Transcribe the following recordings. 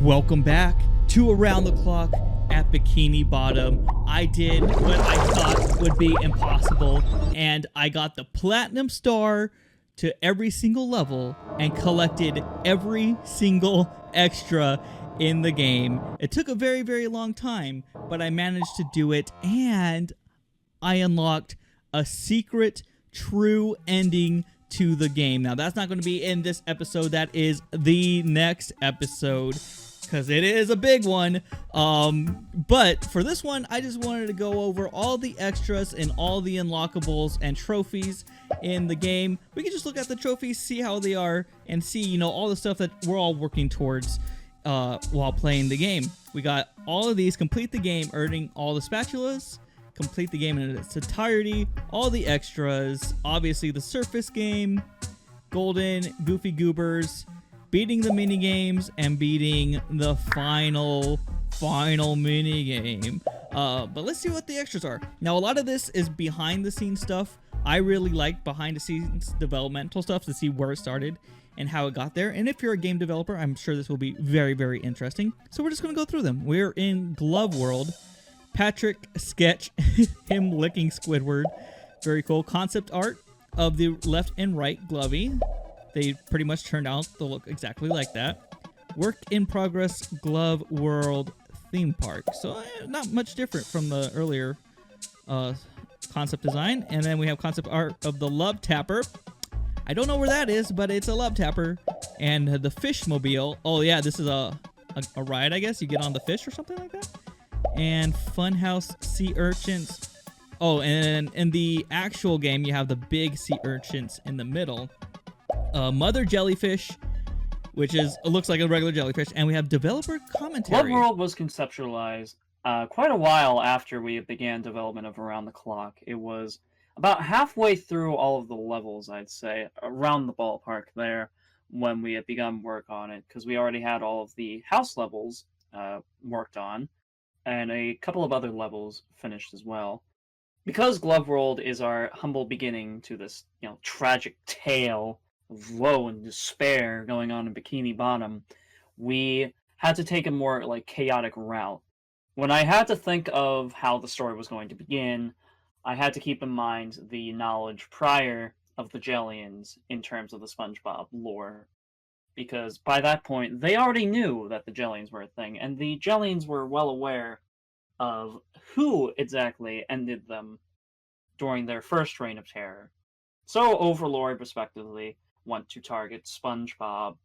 Welcome back to Around the Clock at Bikini Bottom. I did what I thought would be impossible, and I got the platinum star to every single level and collected every single extra in the game. It took a very, very long time, but I managed to do it, and I unlocked a secret true ending to the game. Now, that's not going to be in this episode. That is the next episode, because it is a big one. But for this one, I just wanted to go over all the extras and all the unlockables and trophies in the game. We can just look at the trophies, see how they are, and see, you know, all the stuff that we're all working towards while playing the game. We got all of these: complete the game, earning all the spatulas, complete the game in its entirety, all the extras, obviously the surface game, golden, goofy goobers, beating the mini games, and beating the final mini game. But let's see what the extras are. Now, a lot of this is behind the scenes stuff. I really like behind the scenes developmental stuff to see where it started and how it got there. And if you're a game developer, I'm sure this will be very, very interesting. So we're just going to go through them. We're in Glove World. Patrick sketch, him licking Squidward. Very cool. Concept art of the left and right Glovey. They pretty much turned out to look exactly like that. Work in progress Glove World theme park. So not much different from the earlier concept design. And then we have concept art of the Love Tapper. I don't know where that is, but it's a Love Tapper. And the Fishmobile. Oh yeah, this is a ride, I guess. You get on the fish or something like that. And Funhouse Sea Urchins. Oh, and in the actual game, you have the big sea urchins in the middle. Mother Jellyfish, which looks like a regular jellyfish. And we have developer commentary. Glove World was conceptualized quite a while after we began development of Around the Clock. It was about halfway through all of the levels, I'd say, around the ballpark there, when we had begun work on it, because we already had all of the house levels worked on, and a couple of other levels finished as well. Because Glove World is our humble beginning to this, tragic tale of woe and despair going on in Bikini Bottom, we had to take a more chaotic route. When I had to think of how the story was going to begin, I had to keep in mind the knowledge prior of the Jellians in terms of the Spongebob lore. Because by that point, they already knew that the Jellians were a thing, and the Jellians were well aware of who exactly ended them during their first reign of terror. So Overlord, respectively, went to target Spongebob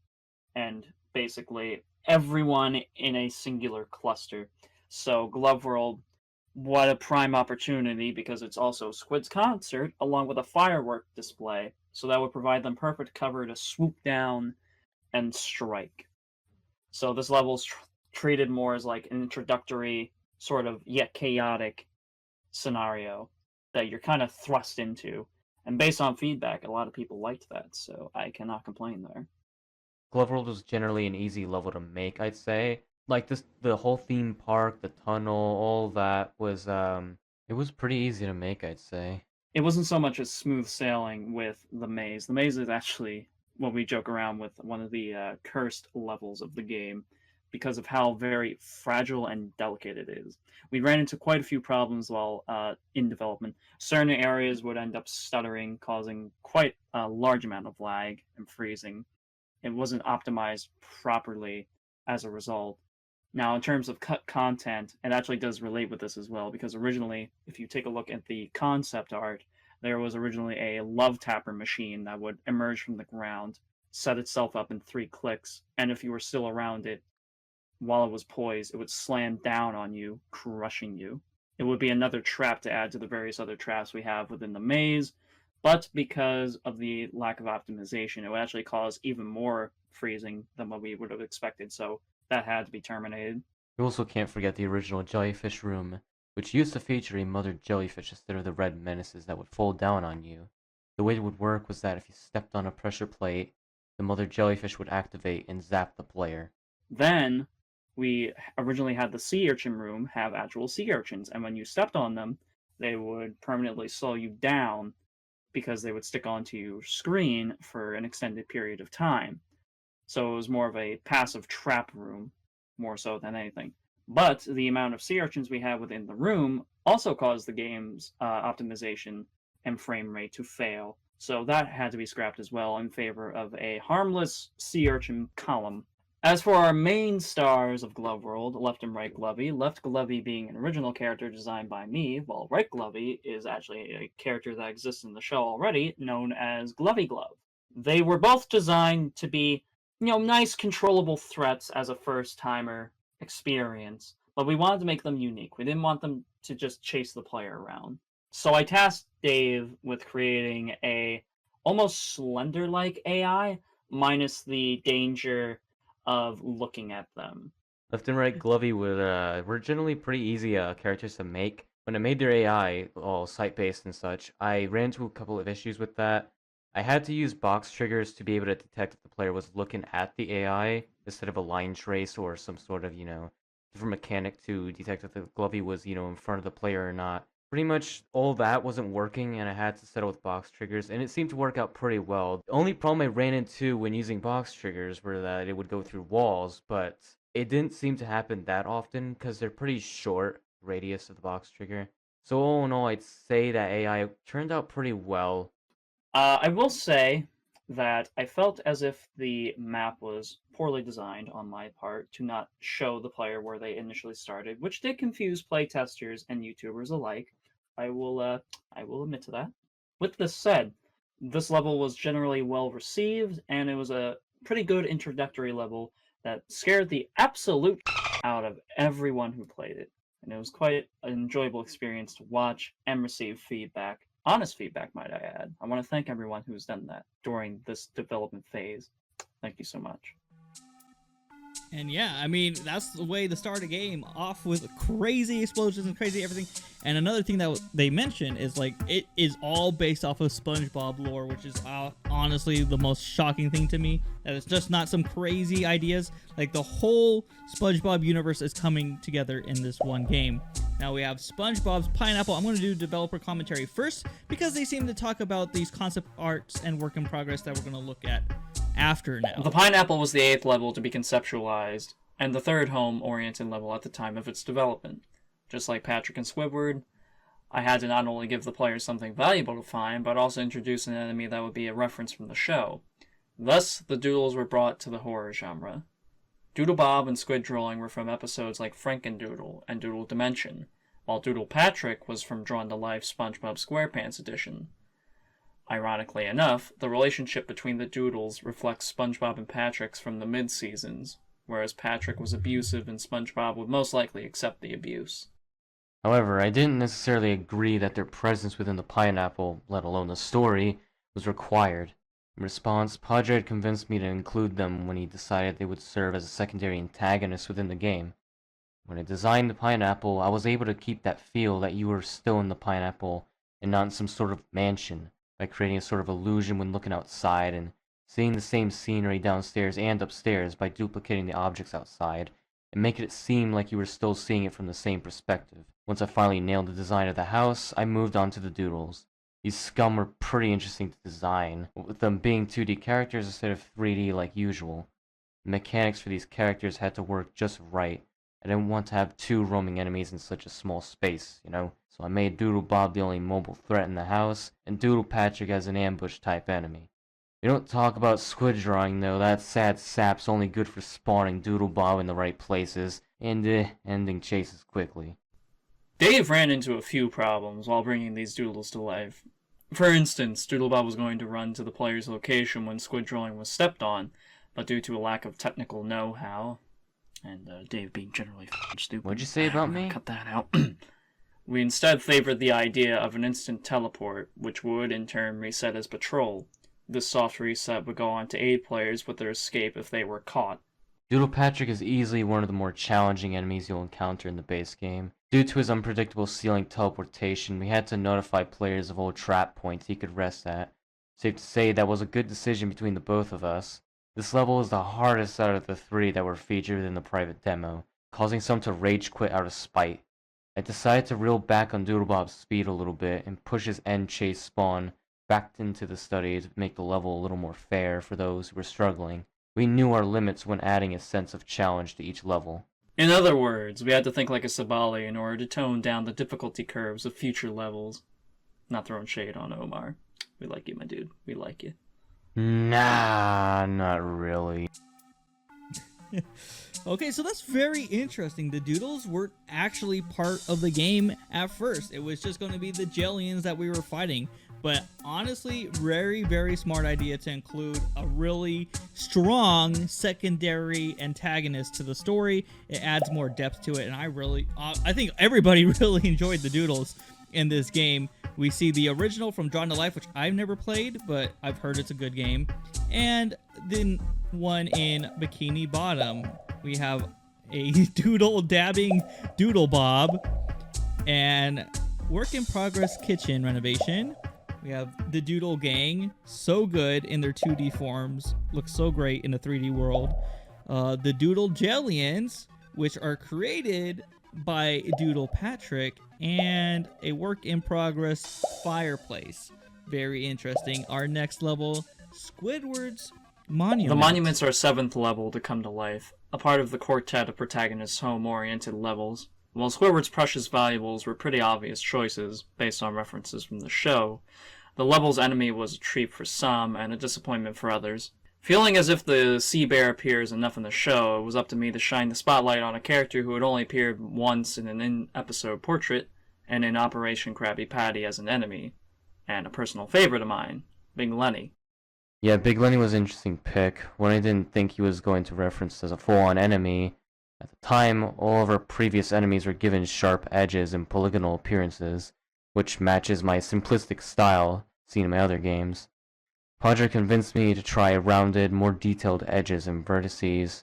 and basically everyone in a singular cluster. So Glove World, what a prime opportunity, because it's also Squid's concert along with a firework display, so that would provide them perfect cover to swoop down and strike. So this level is treated more as like an introductory, sort of yet chaotic scenario that you're kind of thrust into. And based on feedback, a lot of people liked that, so I cannot complain there. Glove World was generally an easy level to make, I'd say. Like the whole theme park, the tunnel, all that was it was pretty easy to make, I'd say. It wasn't so much as smooth sailing with the maze. The maze is actually what we joke around with, one of the cursed levels of the game, because of how very fragile and delicate it is. We ran into quite a few problems while in development. Certain areas would end up stuttering, causing quite a large amount of lag and freezing. It wasn't optimized properly as a result. Now, in terms of cut content, it actually does relate with this as well, because originally, if you take a look at the concept art, there was originally a Love Tapper machine that would emerge from the ground, set itself up in 3 clicks, and if you were still around it, while it was poised, it would slam down on you, crushing you. It would be another trap to add to the various other traps we have within the maze, but because of the lack of optimization, it would actually cause even more freezing than what we would have expected, so that had to be terminated. You also can't forget the original Jellyfish Room, which used to feature a mother jellyfish instead of the red menaces that would fall down on you. The way it would work was that if you stepped on a pressure plate, the mother jellyfish would activate and zap the player. Then, we originally had the sea urchin room have actual sea urchins, and when you stepped on them, they would permanently slow you down because they would stick onto your screen for an extended period of time. So it was more of a passive trap room. more so than anything. But the amount of sea urchins we had within the room also caused the game's optimization and frame rate to fail. So that had to be scrapped as well in favor of a harmless sea urchin column. As for our main stars of Glove World, Left and Right Glovey, Left Glovey being an original character designed by me, while Right Glovey is actually a character that exists in the show already, known as Glovey Glove. They were both designed to be, nice controllable threats as a first-timer experience, but we wanted to make them unique. We didn't want them to just chase the player around. So I tasked Dave with creating a almost Slender-like AI, minus the danger of looking at them. Left and Right Glovey were generally pretty easy characters to make. When I made their AI, all site-based and such, I ran into a couple of issues with that. I had to use box triggers to be able to detect if the player was looking at the AI instead of a line trace or some sort of, different mechanic to detect if the Glovey was, in front of the player or not. Pretty much all that wasn't working, and I had to settle with box triggers, and it seemed to work out pretty well. The only problem I ran into when using box triggers were that it would go through walls, but it didn't seem to happen that often because they're pretty short radius of the box trigger. So all in all, I'd say that AI turned out pretty well. I will say that I felt as if the map was poorly designed on my part to not show the player where they initially started, which did confuse playtesters and YouTubers alike. I will admit to that. With this said, this level was generally well received, and it was a pretty good introductory level that scared the absolute out of everyone who played it. And it was quite an enjoyable experience to watch and receive feedback. Honest feedback, might I add. I want to thank everyone who's done that during this development phase. Thank you so much. And yeah, I mean, that's the way to start a game, off with crazy explosions and crazy everything. And another thing that they mention is, like, it is all based off of SpongeBob lore, which is honestly the most shocking thing to me. That it's just not some crazy ideas. Like, the whole SpongeBob universe is coming together in this one game. Now we have SpongeBob's Pineapple. I'm going to do developer commentary first because they seem to talk about these concept arts and work in progress that we're going to look at after now. The Pineapple was the 8th level to be conceptualized, and the 3rd home-oriented level at the time of its development. Just like Patrick and Squidward, I had to not only give the players something valuable to find, but also introduce an enemy that would be a reference from the show. Thus, the doodles were brought to the horror genre. Doodle Bob and Squid Drawing were from episodes like Frankendoodle and Doodle Dimension, while Doodle Patrick was from Drawn to Life SpongeBob SquarePants edition. Ironically enough, the relationship between the Doodles reflects SpongeBob and Patrick's from the mid-seasons, whereas Patrick was abusive and SpongeBob would most likely accept the abuse. However, I didn't necessarily agree that their presence within the Pineapple, let alone the story, was required. In response, Padre had convinced me to include them when he decided they would serve as a secondary antagonist within the game. When I designed the Pineapple, I was able to keep that feel that you were still in the Pineapple and not in some sort of mansion, by creating a sort of illusion when looking outside and seeing the same scenery downstairs and upstairs by duplicating the objects outside and making it seem like you were still seeing it from the same perspective. Once I finally nailed the design of the house, I moved on to the doodles. These scum were pretty interesting to design, with them being 2D characters instead of 3D like usual. The mechanics for these characters had to work just right. I didn't want to have 2 roaming enemies in such a small space, So I made Doodle Bob the only mobile threat in the house, and Doodle Patrick as an ambush type enemy. We don't talk about Squid Drawing though, that sad sap's only good for spawning Doodle Bob in the right places, and ending chases quickly. Dave ran into a few problems while bringing these doodles to life. For instance, Doodle Bob was going to run to the player's location when Squid Drawing was stepped on, but due to a lack of technical know-how, and Dave being generally stupid. What'd you say about me? Cut that out. We instead favored the idea of an instant teleport, which would in turn reset as patrol. This soft reset would go on to aid players with their escape if they were caught. Doodle Patrick is easily one of the more challenging enemies you'll encounter in the base game. Due to his unpredictable ceiling teleportation, we had to notify players of all trap points he could rest at. Safe to say that was a good decision between the both of us. This level is the hardest out of the 3 that were featured in the private demo, causing some to rage quit out of spite. I decided to reel back on Doodle Bob's speed a little bit and push his end chase spawn back into the study to make the level a little more fair for those who were struggling. We knew our limits when adding a sense of challenge to each level. In other words, we had to think like a Sabali in order to tone down the difficulty curves of future levels. Not throwing shade on Omar. We like you, my dude. We like you. Nah, not really. Okay, so that's very interesting. The doodles weren't actually part of the game at first. It was just going to be the Jellians that we were fighting. But honestly, very, very smart idea to include a really strong secondary antagonist to the story. It adds more depth to it, and I think everybody really enjoyed the doodles in this game. We see the original from Drawn to Life, which I've never played, but I've heard it's a good game. And then one in Bikini Bottom. We have a doodle dabbing Doodle Bob and work in progress kitchen renovation. We have the Doodle Gang, so good in their 2D forms, looks so great in a 3D world. The Doodle Jellians, which are created by Doodle Patrick, and a work in progress fireplace. Very interesting. Our next level, Squidward's Monument. The monuments are 7th level to come to life, a part of the quartet of protagonists' home-oriented levels. While Squidward's precious valuables were pretty obvious choices, based on references from the show, the level's enemy was a treat for some and a disappointment for others. Feeling as if the sea bear appears enough in the show, it was up to me to shine the spotlight on a character who had only appeared once in an in-episode portrait, and in Operation Krabby Patty as an enemy, and a personal favorite of mine, Big Lenny. Yeah, Big Lenny was an interesting pick. One I didn't think he was going to reference as a full-on enemy. At the time, all of our previous enemies were given sharp edges and polygonal appearances, which matches my simplistic style seen in my other games. Padre convinced me to try rounded, more detailed edges and vertices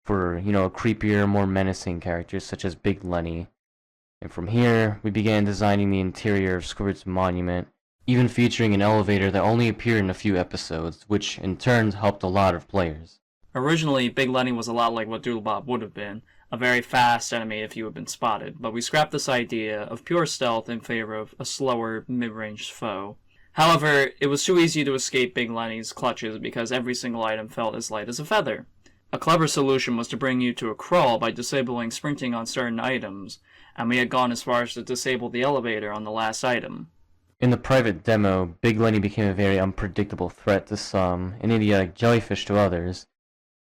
for, a creepier, more menacing characters such as Big Lenny. And from here, we began designing the interior of Squidward's Monument, even featuring an elevator that only appeared in a few episodes, which in turn helped a lot of players. Originally, Big Lenny was a lot like what Doodle Bob would have been, a very fast enemy if you had been spotted, but we scrapped this idea of pure stealth in favor of a slower, mid-range foe. However, it was too easy to escape Big Lenny's clutches because every single item felt as light as a feather. A clever solution was to bring you to a crawl by disabling sprinting on certain items, and we had gone as far as to disable the elevator on the last item. In the private demo, Big Lenny became a very unpredictable threat to some, and idiotic jellyfish to others.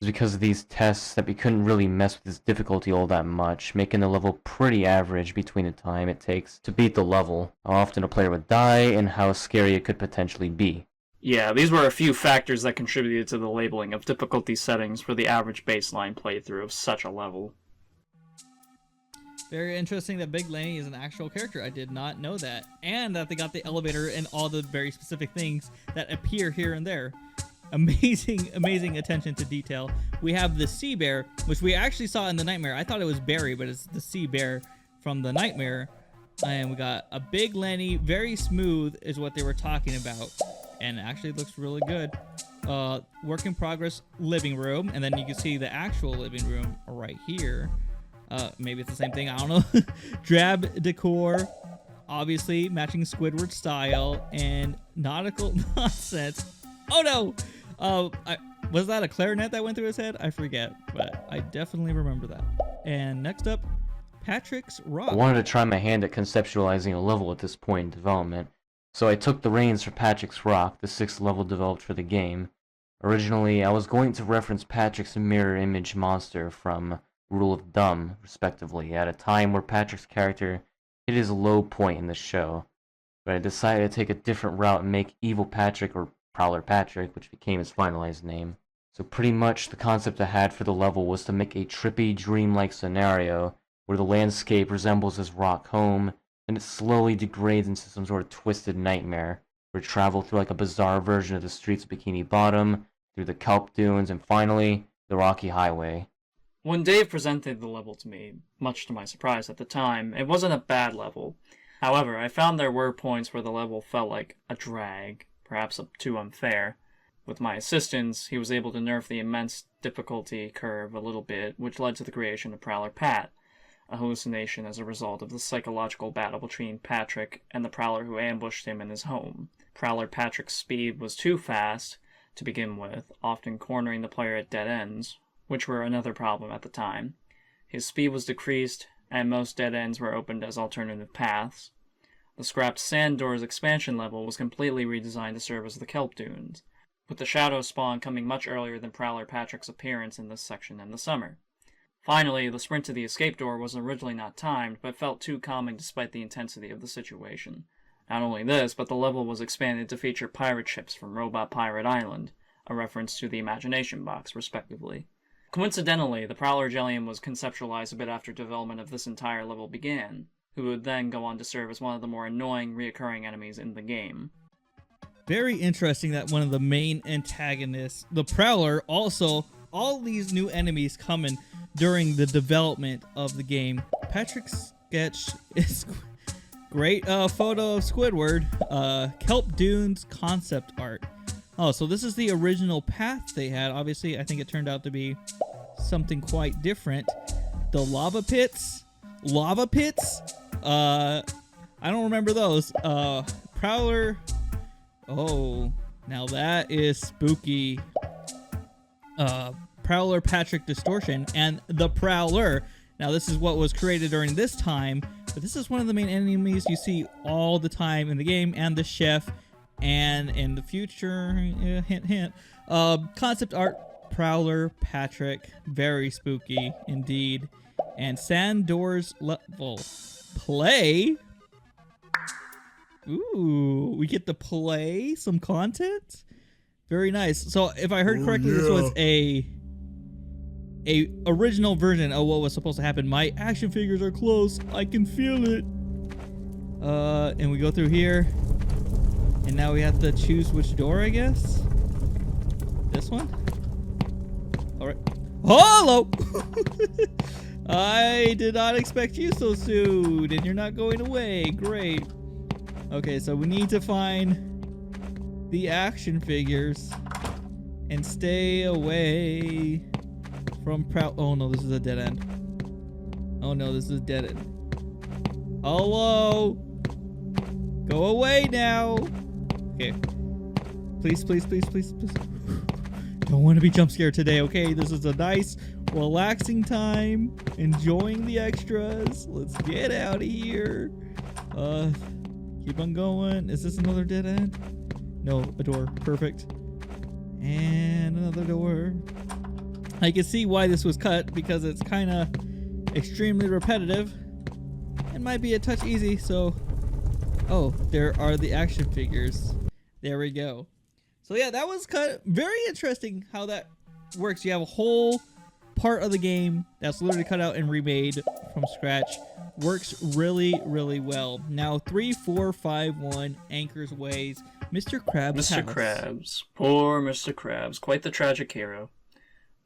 It was because of these tests that we couldn't really mess with his difficulty all that much, making the level pretty average between the time it takes to beat the level, how often a player would die, and how scary it could potentially be. Yeah, these were a few factors that contributed to the labeling of difficulty settings for the average baseline playthrough of such a level. Very interesting that Big Lenny is an actual character. I did not know that. And that they got the elevator and all the very specific things that appear here and there. Amazing attention to detail. We have the sea bear, which we actually saw in the Nightmare. I thought it was Barry, but it's the sea bear from the Nightmare. And we got a Big Lenny, very smooth is what they were talking about. And actually looks really good. Work in progress living room. And then you can see the actual living room right here. Maybe it's the same thing, I don't know. Drab decor, obviously matching Squidward style, and nautical nonsense. Oh no! Was that a clarinet that went through his head? I forget, but I definitely remember that. And next up, Patrick's Rock. I wanted to try my hand at conceptualizing a level at this point in development, so I took the reins for Patrick's Rock, the 6th level developed for the game. Originally, I was going to reference Patrick's mirror image monster from Rule of Dumb, respectively, at a time where Patrick's character hit his low point in the show, but I decided to take a different route and make Evil Patrick, or Prowler Patrick, which became his finalized name. So pretty much the concept I had for the level was to make a trippy, dreamlike scenario where the landscape resembles his rock home, and it slowly degrades into some sort of twisted nightmare, where you travel through like a bizarre version of the streets of Bikini Bottom, through the Kelp Dunes, and finally, the Rocky Highway. When Dave presented the level to me, much to my surprise at the time, it wasn't a bad level. However, I found there were points where the level felt like a drag, perhaps too unfair. With my assistance, he was able to nerf the immense difficulty curve a little bit, which led to the creation of Prowler Pat, a hallucination as a result of the psychological battle between Patrick and the Prowler who ambushed him in his home. Prowler Patrick's speed was too fast to begin with, often cornering the player at dead ends, which were another problem at the time. His speed was decreased, and most dead ends were opened as alternative paths. The scrapped Sand Doors expansion level was completely redesigned to serve as the Kelp Dunes, with the Shadow Spawn coming much earlier than Prowler Patrick's appearance in this section in the summer. Finally, the sprint to the escape door was originally not timed, but felt too calming despite the intensity of the situation. Not only this, but the level was expanded to feature pirate ships from Robot Pirate Island, a reference to the Imagination Box, respectively. Coincidentally, the Prowler Jellium was conceptualized a bit after development of this entire level began, who would then go on to serve as one of the more annoying reoccurring enemies in the game. Very interesting that one of the main antagonists, the Prowler, also, all these new enemies coming during the development of the game. Patrick's sketch is great photo of Squidward. Kelp Dunes concept art. Oh, so this is the original path they had. Obviously, I think it turned out to be something quite different. The lava pits. I don't remember those. Prowler. Oh, now that is spooky. Prowler Patrick Distortion and the Prowler. Now this is what was created during this time, but this is one of the main enemies you see all the time in the game, and the chef, and in the future, hint hint. Concept art, Prowler Patrick, very spooky indeed. And Sand Doors level play. Ooh, we get to play some content. Very nice. So if I heard correctly, this was a original version of what was supposed to happen. My action figures are close. I can feel it. And we go through here. And now we have to choose which door, I guess. This one? Alright. Hello! I did not expect you so soon. And you're not going away. Great. Okay, so we need to find the action figures and stay away from Oh no, this is a dead end. Oh no, this is a dead end. Hello? Go away now. Okay. Please, please, please, please, please. Don't want to be jump scared today, okay? This is a nice, relaxing time. Enjoying the extras. Let's get out of here. Keep on going. Is this another dead end? No, a door. Perfect. And another door. I can see why this was cut, because it's kind of extremely repetitive. It might be a touch easy, so... Oh, there are the action figures. There we go. So yeah, that was cut. Very interesting how that works. You have a whole part of the game that's literally cut out and remade from scratch. Works really, really well. Now, 3, 4, 5, 1, Anchor's Ways. Mr. Krabs. Mr. Krabs. Poor Mr. Krabs. Quite the tragic hero.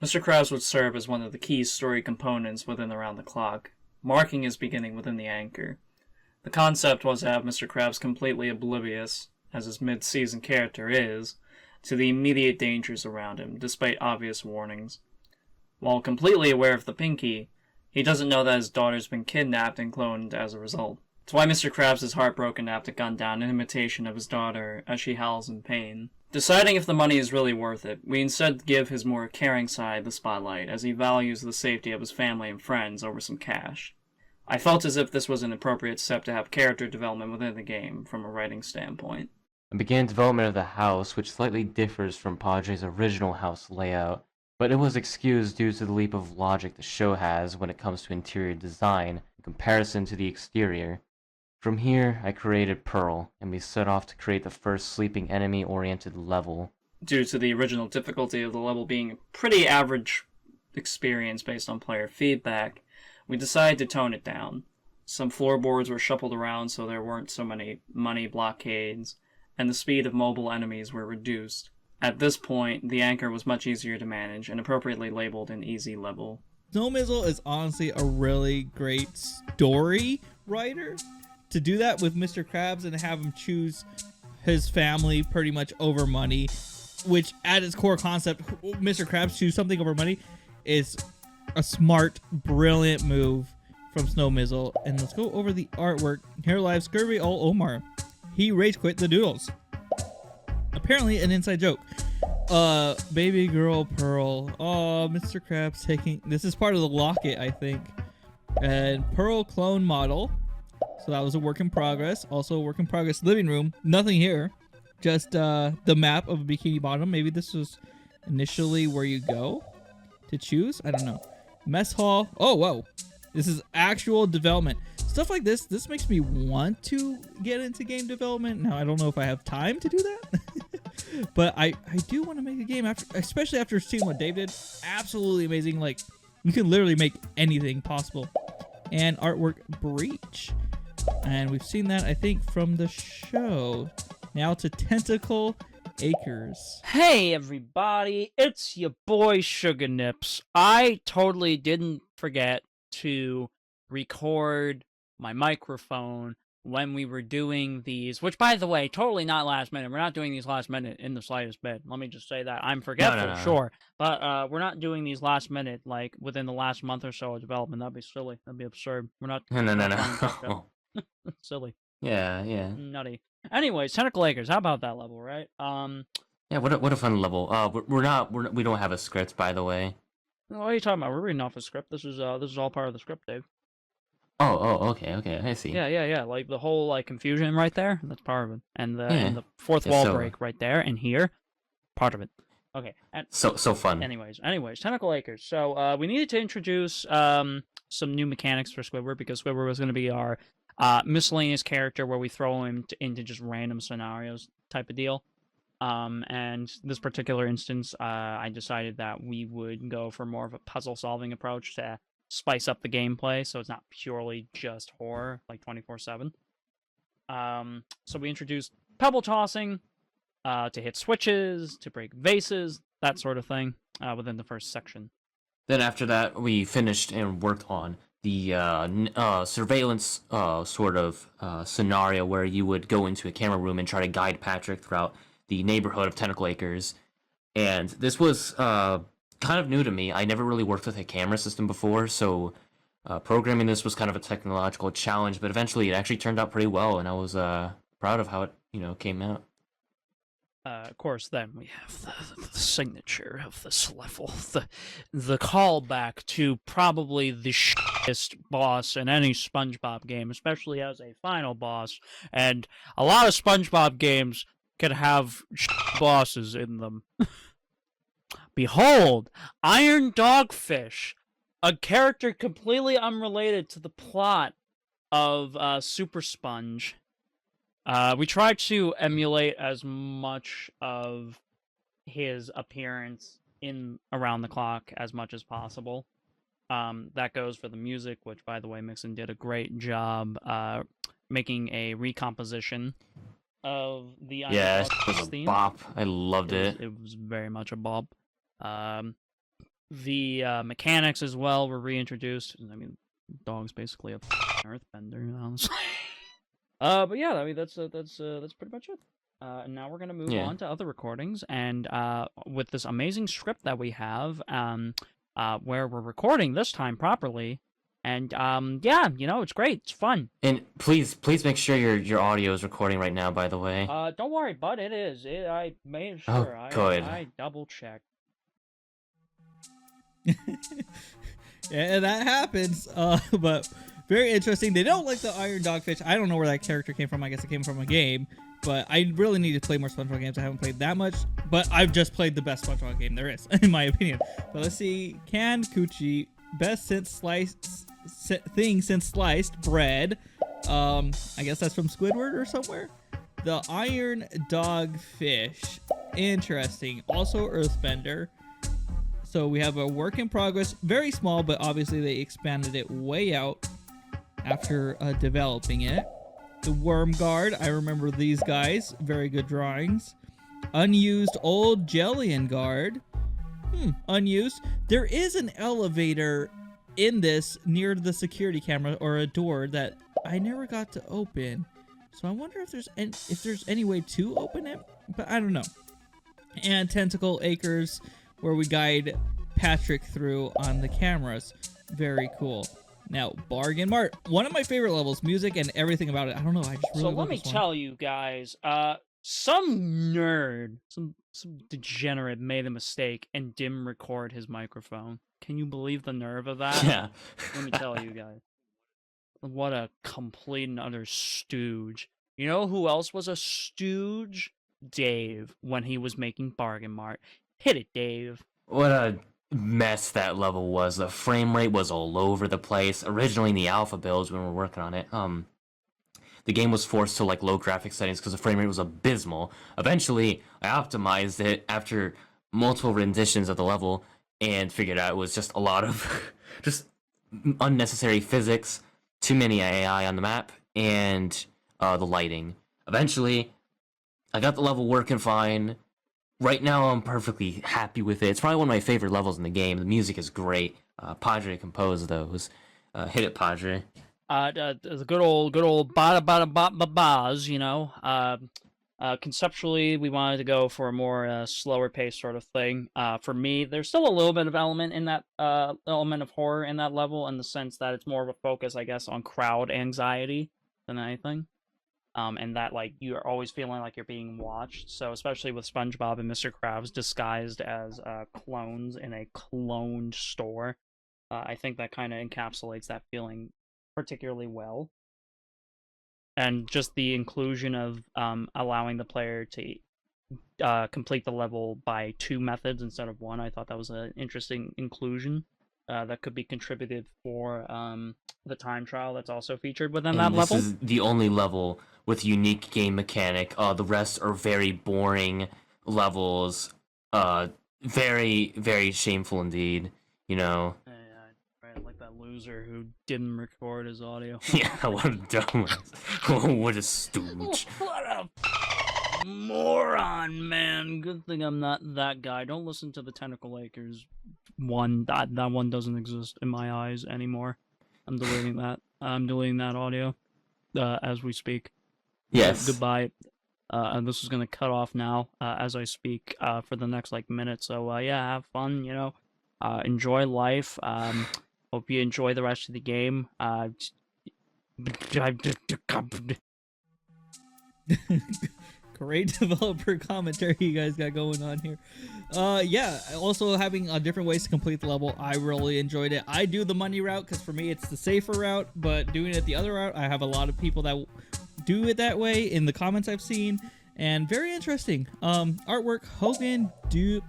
Mr. Krabs would serve as one of the key story components within Around the Clock, marking his beginning within the Anchor. The concept was to have Mr. Krabs completely oblivious, as his mid-season character is, to the immediate dangers around him, despite obvious warnings. While completely aware of the Pinky, he doesn't know that his daughter's been kidnapped and cloned as a result. It's why Mr. Krabs is heartbroken to have to gun down an imitation of his daughter as she howls in pain. Deciding if the money is really worth it, we instead give his more caring side the spotlight, as he values the safety of his family and friends over some cash. I felt as if this was an appropriate step to have character development within the game from a writing standpoint. I began development of the house, which slightly differs from Padre's original house layout, but it was excused due to the leap of logic the show has when it comes to interior design in comparison to the exterior. From here, I created Pearl, and we set off to create the first sleeping enemy-oriented level. Due to the original difficulty of the level being a pretty average experience based on player feedback, we decided to tone it down. Some floorboards were shuffled around so there weren't so many money blockades, and the speed of mobile enemies were reduced. At this point, the Anchor was much easier to manage and appropriately labeled an easy level. Snowmizzle is honestly a really great story writer. To do that with Mr. Krabs and have him choose his family pretty much over money, which at its core concept, Mr. Krabs choose something over money, is a smart, brilliant move from Snowmizzle. And let's go over the artwork. Here lives Scurvy Ol Omar. He rage quit the doodles. Apparently an inside joke. baby girl Pearl. Oh, Mr. Krabs taking. This is part of the locket, I think. And Pearl clone model. So that was a work in progress. Also a work in progress living room. Nothing here. Just the map of Bikini Bottom. Maybe this was initially where you go to choose. I don't know. Mess hall. Oh, whoa. This is actual development. Stuff like this makes me want to get into game development. Now, I don't know if I have time to do that. But I do want to make a game, especially after seeing what Dave did. Absolutely amazing. Like, you can literally make anything possible. And artwork Breach. And we've seen that, I think, from the show. Now to Tentacle Acres. Hey everybody, it's your boy Sugar Nips. I totally didn't forget to record my microphone when we were doing these, which, by the way, totally not last minute. We're not doing these last minute in the slightest bit. Let me just say that. I'm forgetful, No. sure, but we're not doing these last minute, like, within the last month or so of development. That'd be silly. That'd be absurd. We're not... No. Silly. Yeah. Nutty. Anyways, Tentacle Acres. How about that level, right? Yeah, what a fun level. We don't have a script, by the way. What are you talking about? We're reading off a script. This is all part of the script, Dave. Oh, okay, I see. Yeah. Like the whole like confusion right there, that's part of it, and the fourth Yeah, wall so- break right there and here, part of it. Okay. And So fun. anyways, Tentacle Acres. So we needed to introduce some new mechanics for Squidward because Squidward was going to be our miscellaneous character where we throw him into just random scenarios type of deal. And this particular instance, I decided that we would go for more of a puzzle-solving approach to spice up the gameplay, so it's not purely just horror, like 24/7. So we introduced pebble tossing to hit switches, to break vases, that sort of thing, within the first section. Then after that, we finished and worked on the surveillance sort of scenario where you would go into a camera room and try to guide Patrick throughout the neighborhood of Tentacle Acres. And this was kind of new to me. I never really worked with a camera system before, so programming this was kind of a technological challenge, but eventually it actually turned out pretty well, and I was proud of how it came out. Of course, then we have the signature of this level, the callback to probably the shittest boss in any SpongeBob game, especially as a final boss. And a lot of SpongeBob games can have bosses in them. Behold, Iron Dogfish, a character completely unrelated to the plot of Super Sponge. We tried to emulate as much of his appearance in Around the Clock as much as possible. That goes for the music, which, by the way, Mixon did a great job making a recomposition of the Iron Yeah, it Dogfish was a theme. bop. I loved it. It was very much a bop. The mechanics as well were reintroduced. I mean, dog's basically a earthbender, honestly. But yeah, I mean that's pretty much it. And now we're gonna move on to other recordings, and with this amazing script that we have, where we're recording this time properly, and yeah, it's great, it's fun. And please make sure your audio is recording right now, by the way. Don't worry, bud, it is. I made sure. Oh, good. I double checked. Yeah, that happens. But very interesting. They don't like the Iron Dogfish. I don't know where that character came from. I guess it came from a game. But I really need to play more SpongeBob games. I haven't played that much. But I've just played the best SpongeBob game there is, in my opinion. But let's see. Canned coochie. Best since sliced thing since sliced bread. I guess that's from Squidward or somewhere. The Iron Dogfish. Interesting. Also Earthbender. So we have a work in progress, very small, but obviously they expanded it way out after developing it. The Worm Guard, I remember these guys, very good drawings. Unused Old Jellian Guard, unused. There is an elevator in this near the security camera or a door that I never got to open. So I wonder if there's any way to open it, but I don't know. And Tentacle Acres, where we guide Patrick through on the cameras. Very cool. Now, Bargain Mart. One of my favorite levels, music and everything about it. I don't know, I just really So love let me this one. tell you guys, Some nerd, some degenerate made a mistake and didn't record his microphone. Can you believe the nerve of that? Yeah. Let me tell you guys. What a complete and utter stooge. You know who else was a stooge? Dave, when he was making Bargain Mart. Hit it, Dave. What a mess that level was. The frame rate was all over the place. Originally in the alpha builds when we were working on it, the game was forced to like low graphic settings because the frame rate was abysmal. Eventually, I optimized it after multiple renditions of the level and figured out it was just a lot of just unnecessary physics, too many AI on the map, and the lighting. Eventually, I got the level working fine. Right now, I'm perfectly happy with it. It's probably one of my favorite levels in the game. The music is great. Padre composed those. Hit it, Padre. The good old bada, you know. Conceptually, we wanted to go for a more slower pace sort of thing. For me, there's still a little bit of element in that element of horror in that level, in the sense that it's more of a focus, I guess, on crowd anxiety than anything. And that like you're always feeling like you're being watched. So especially with SpongeBob and Mr. Krabs disguised as clones in a cloned store, I think that kind of encapsulates that feeling particularly well. And just the inclusion of allowing the player to complete the level by 2 methods instead of 1, I thought that was an interesting inclusion that could be contributed for the time trial that's also featured within that level. This is the only level with unique game mechanic. The rest are very boring levels. Very, very shameful indeed. You know. Right, like that loser who didn't record his audio. Yeah, what a dumbass. What a stooge. What a moron, man. Good thing I'm not that guy. Don't listen to the Tentacle Acres one. That one doesn't exist in my eyes anymore. I'm deleting that. I'm deleting that audio as we speak. Yes. Goodbye. And this is gonna cut off now as I speak for the next like minute. So yeah, have fun. You know, enjoy life. Hope you enjoy the rest of the game. Great developer commentary you guys got going on here. Yeah, also having different ways to complete the level, I really enjoyed it. I do the money route because for me it's the safer route, but doing it the other route, I have a lot of people that do it that way in the comments I've seen, and very interesting. Artwork, Hogan Dupe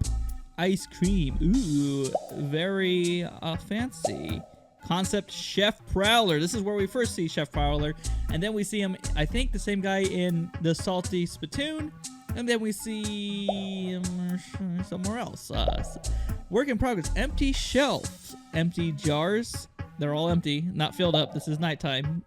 Ice Cream. Ooh, very fancy. Concept Chef Prowler. This is where we first see Chef Prowler, and then we see him, I think the same guy in the Salty Spittoon, and then we see him somewhere else. Work in progress. Empty shelves. Empty jars. They're all empty, not filled up. This is nighttime.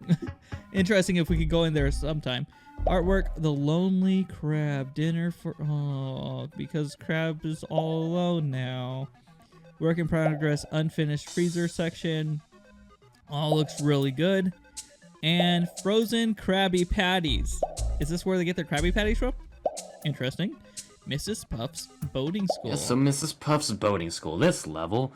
Interesting if we could go in there sometime. Artwork, The Lonely Crab. Dinner for... Oh, because Crab is all alone now. Work in progress, unfinished freezer section. All looks really good. And frozen Krabby Patties. Is this where they get their Krabby Patties from? Interesting. Mrs. Puff's boating school. Yeah, so Mrs. Puff's boating school. This level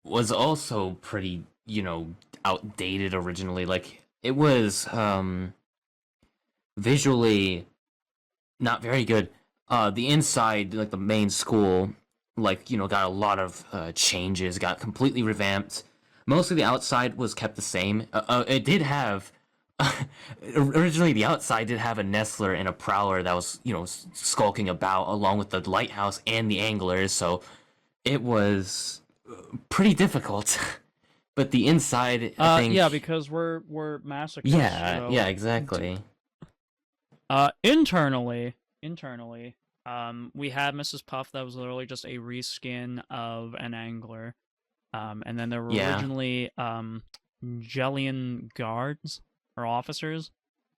was also pretty, you know, outdated originally. Like, it was visually not very good. The inside, like the main school, like, you know, got a lot of changes, got completely revamped. Mostly the outside was kept the same. It did have originally the outside did have a Nestler and a Prowler that was, you know, skulking about along with the lighthouse and the anglers, so it was pretty difficult. But the inside, I think, yeah, because we're masochists. yeah, so... yeah, exactly. Internally, we had Mrs. Puff that was literally just a reskin of an angler. And then there were originally Jellian guards or officers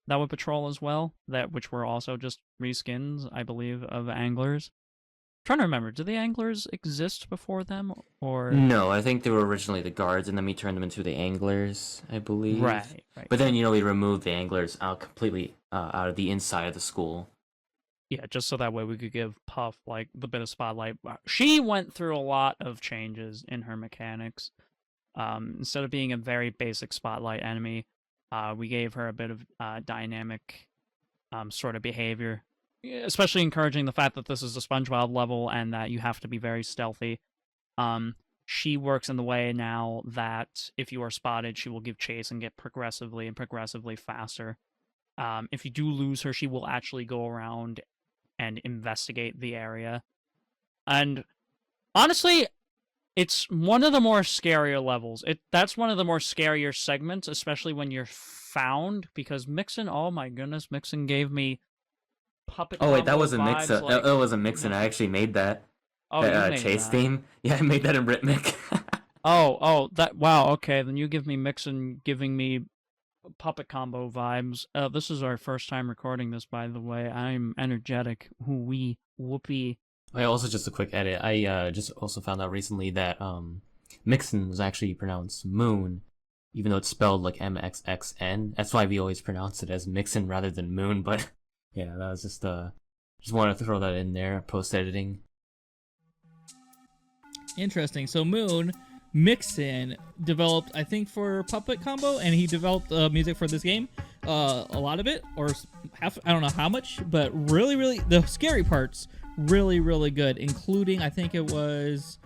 that would patrol as well, which were also just reskins, I believe, of anglers. I'm trying to remember, did the anglers exist before them, or No, I think they were originally the guards, and then we turned them into the anglers, I believe. Right. But then, you know, we removed the anglers out completely out of the inside of the school. Yeah, just so that way we could give Puff like the bit of spotlight. She went through a lot of changes in her mechanics. Instead of being a very basic spotlight enemy, we gave her a bit of dynamic sort of behavior. especially encouraging the fact that this is a SpongeBob level and that you have to be very stealthy. She works in the way now that if you are spotted, she will give chase and get progressively faster. If you do lose her, she will actually go around and investigate the area. And honestly, it's one of the more scarier levels. That's one of the more scarier segments, especially when you're found, because Mixon, oh my goodness, Mixon gave me puppet Oh wait, that combo wasn't vibes, Mixon. like, That wasn't Mixon. I actually made that. oh, That you made chase that. theme. Yeah, I made that in Rhythmic. That, wow, okay, then you give me Mixon giving me puppet combo vibes. This is our first time recording this, by the way. I'm energetic. Wee whoopee. Hey, also just a quick edit. I just also found out recently that Mixon was actually pronounced Moon, even though it's spelled like MXXN. That's why we always pronounce it as Mixon rather than Moon. But yeah, that was just wanted to throw that in there post editing. Interesting. So Moon Mixon developed, I think, for Puppet Combo, and he developed music for this game. A lot of it, or half, I don't know how much, but really, the scary parts, really good, including, I think it was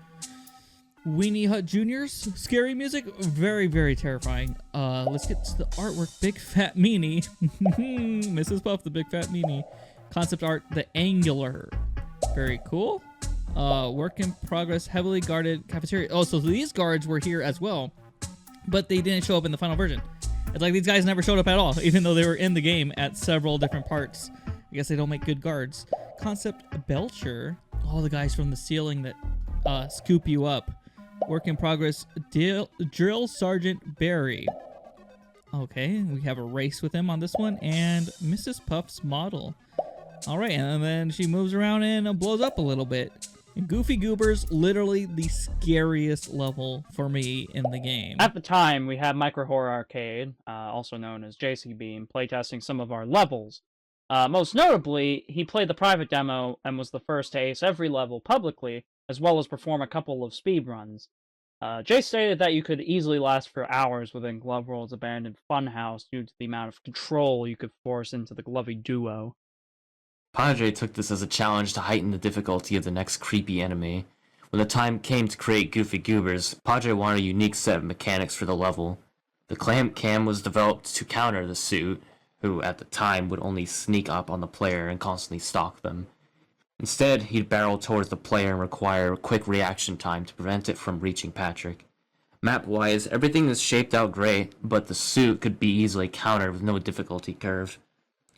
Weenie Hut Jr.'s scary music. Very terrifying. Let's get to the artwork. Big Fat Meanie. Mrs. Puff, the Big Fat Meanie. Concept art, the Angular. Very cool. Work in progress, heavily guarded cafeteria. Oh, so these guards were here as well, but they didn't show up in the final version. It's like these guys never showed up at all, even though they were in the game at several different parts. I guess they don't make good guards. Concept Belcher. All the guys from the ceiling that scoop you up. Work in progress, Drill Sergeant Barry. Okay, we have a race with him on this one, and Mrs. Puff's model. All right, and then she moves around and blows up a little bit. And Goofy Goobers, literally the scariest level for me in the game. At the time, we had Micro Horror Arcade, also known as JC Beam, playtesting some of our levels. Most notably, he played the private demo and was the first to ace every level publicly, as well as perform a couple of speedruns. Jay stated that you could easily last for hours within Glove World's abandoned funhouse due to the amount of control you could force into the Glovey duo. Padre took this as a challenge to heighten the difficulty of the next creepy enemy. When the time came to create Goofy Goobers, Padre wanted a unique set of mechanics for the level. The clam cam was developed to counter the suit, who at the time would only sneak up on the player and constantly stalk them. Instead, he'd barrel towards the player and require a quick reaction time to prevent it from reaching Patrick. Map-wise, everything is shaped out great, but the suit could be easily countered with no difficulty curve.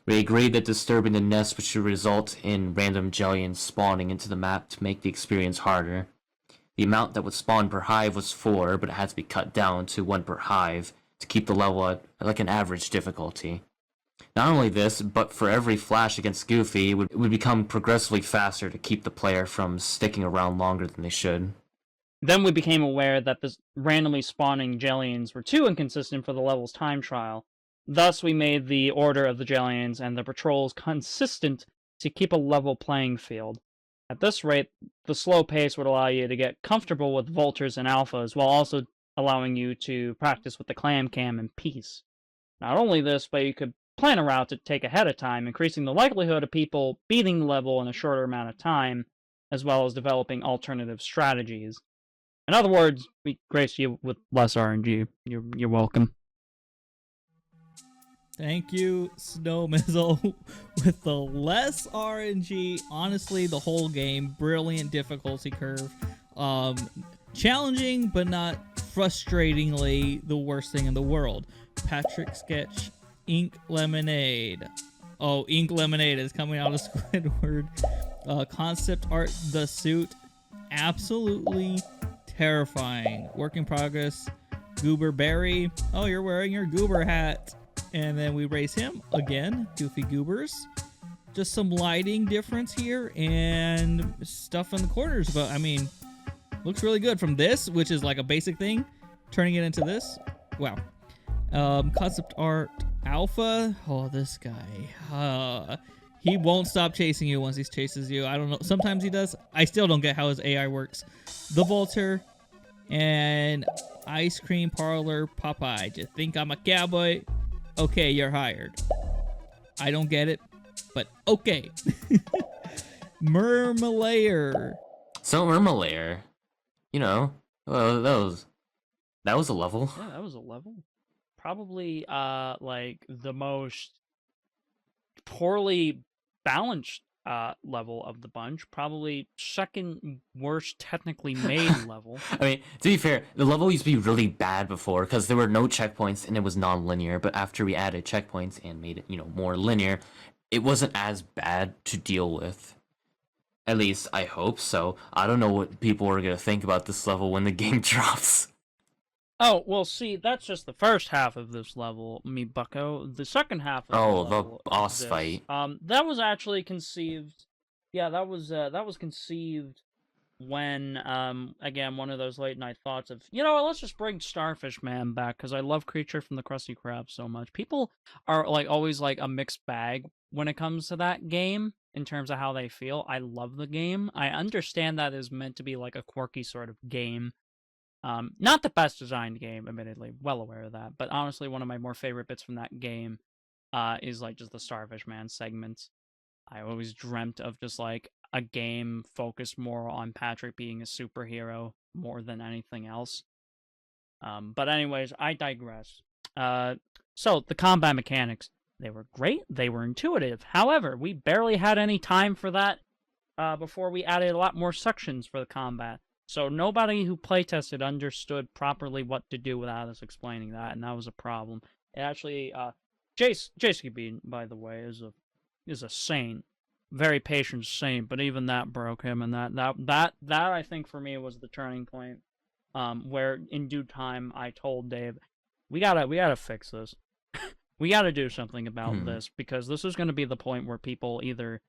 We agreed that disturbing the nest would result in random jellions spawning into the map to make the experience harder. The amount that would spawn per hive was 4, but it had to be cut down to 1 per hive to keep the level at like an average difficulty. Not only this, but for every flash against Goofy, it would become progressively faster to keep the player from sticking around longer than they should. Then we became aware that the randomly spawning jellions were too inconsistent for the level's time trial. Thus, we made the order of the jellions and the patrols consistent to keep a level playing field. At this rate, the slow pace would allow you to get comfortable with vultures and alphas, while also allowing you to practice with the clam cam in peace. Not only this, but you could plan a route to take ahead of time, increasing the likelihood of people beating the level in a shorter amount of time, as well as developing alternative strategies. In other words, we graced you with less RNG. You're welcome. Thank you, Snowmizzle, with the less RNG. Honestly, the whole game, brilliant difficulty curve. Challenging, but not frustratingly the worst thing in the world. Patrick Sketch, Ink Lemonade. Oh, Ink Lemonade is coming out of Squidward. Concept art, the suit, absolutely terrifying. Work in progress, Goober Berry. Oh, you're wearing your Goober hat. And then we race him again, Goofy Goobers. Just some lighting difference here and stuff in the corners, but I mean, looks really good from this, which is like a basic thing, turning it into this. Wow. Concept art Alpha. Oh, this guy. He won't stop chasing you once he chases you. I don't know. Sometimes he does. I still don't get how his AI works. The Volter and Ice Cream Parlor Popeye. Just think I'm a cowboy. Okay, you're hired. I don't get it. But okay. Mermalayer. So Mermalayer, you know, well, that was a level. Yeah, that was a level. Probably like the most poorly balanced level of the bunch. Probably second worst technically made level. I mean, to be fair, the level used to be really bad before because there were no checkpoints and it was non-linear. But after we added checkpoints and made it, you know, more linear, it wasn't as bad to deal with. At least I hope so. I don't know what people are gonna think about this level when the game drops. Oh, well, see, that's just the first half of this level, me bucko. The second half of The level boss this, fight. That was actually conceived. Yeah, that was conceived when again, one of those late night thoughts of, you know, let's just bring Starfish Man back because I love Creature from the Crusty Crab so much. People are like always like a mixed bag when it comes to that game in terms of how they feel. I love the game. I understand that is meant to be like a quirky sort of game. Not the best designed game, admittedly, well aware of that, but honestly, one of my more favorite bits from that game is like just the Starfish Man segments. I always dreamt of just like a game focused more on Patrick being a superhero more than anything else. But anyways, I digress. So the combat mechanics, they were great, they were intuitive. However, we barely had any time for that before we added a lot more sections for the combat. So nobody who playtested understood properly what to do without us explaining that, and that was a problem. It actually, Jace Bean, by the way, is a saint, very patient saint, but even that broke him, and that I think for me was the turning point, where in due time I told Dave, we gotta fix this. We gotta do something about this, because this is gonna be the point where people either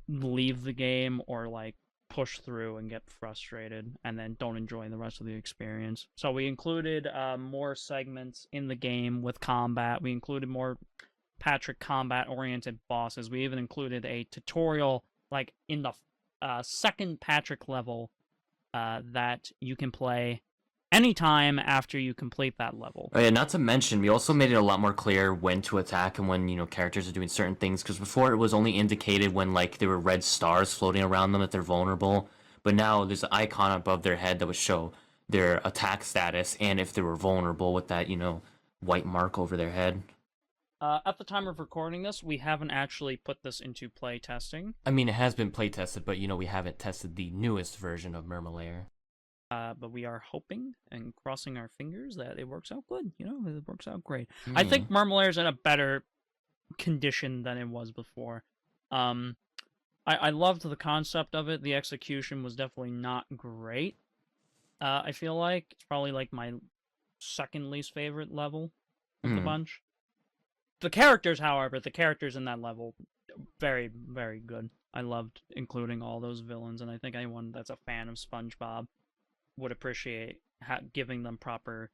leave the game or like push through and get frustrated and then don't enjoy the rest of the experience. So we included more segments in the game with combat. We included more Patrick combat-oriented bosses. We even included a tutorial like in the second Patrick level that you can play anytime after you complete that level. Oh yeah, not to mention, we also made it a lot more clear when to attack and when, you know, characters are doing certain things, because before it was only indicated when, like, there were red stars floating around them that they're vulnerable, but now there's an icon above their head that would show their attack status and if they were vulnerable with that, you know, white mark over their head. At the time of recording this, we haven't actually put this into play testing. I mean, it has been play tested, but, you know, we haven't tested the newest version of Mermalayer. But we are hoping and crossing our fingers that it works out good. You know, it works out great. I think Mermalayer's in a better condition than it was before. I loved the concept of it. The execution was definitely not great. I feel like it's probably like my second least favorite level of the bunch. The characters, however, the characters in that level, very, very good. I loved including all those villains, and I think anyone that's a fan of Spongebob would appreciate giving them proper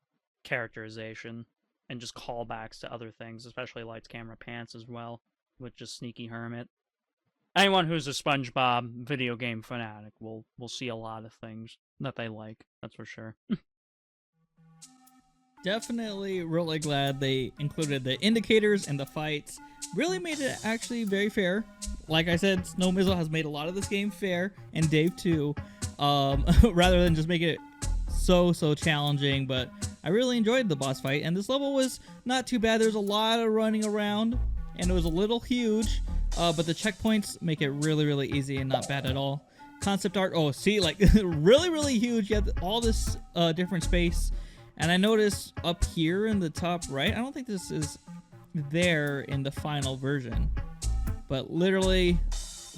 characterization and just callbacks to other things, especially Lights, Camera, Pants as well, with just Sneaky Hermit. Anyone who's a SpongeBob video game fanatic will see a lot of things that they like, that's for sure. Definitely really glad they included the indicators and the fights. Really made it actually very fair. Like I said, Snowmizzle has made a lot of this game fair, and Dave too. Rather than just make it so challenging, but I really enjoyed the boss fight, and this level was not too bad. There's a lot of running around, and it was a little huge, but the checkpoints make it really easy and not bad at all. Concept art, oh, see, like, really huge. You have all this different space, and I noticed up here in the top right, I don't think this is there in the final version, but literally,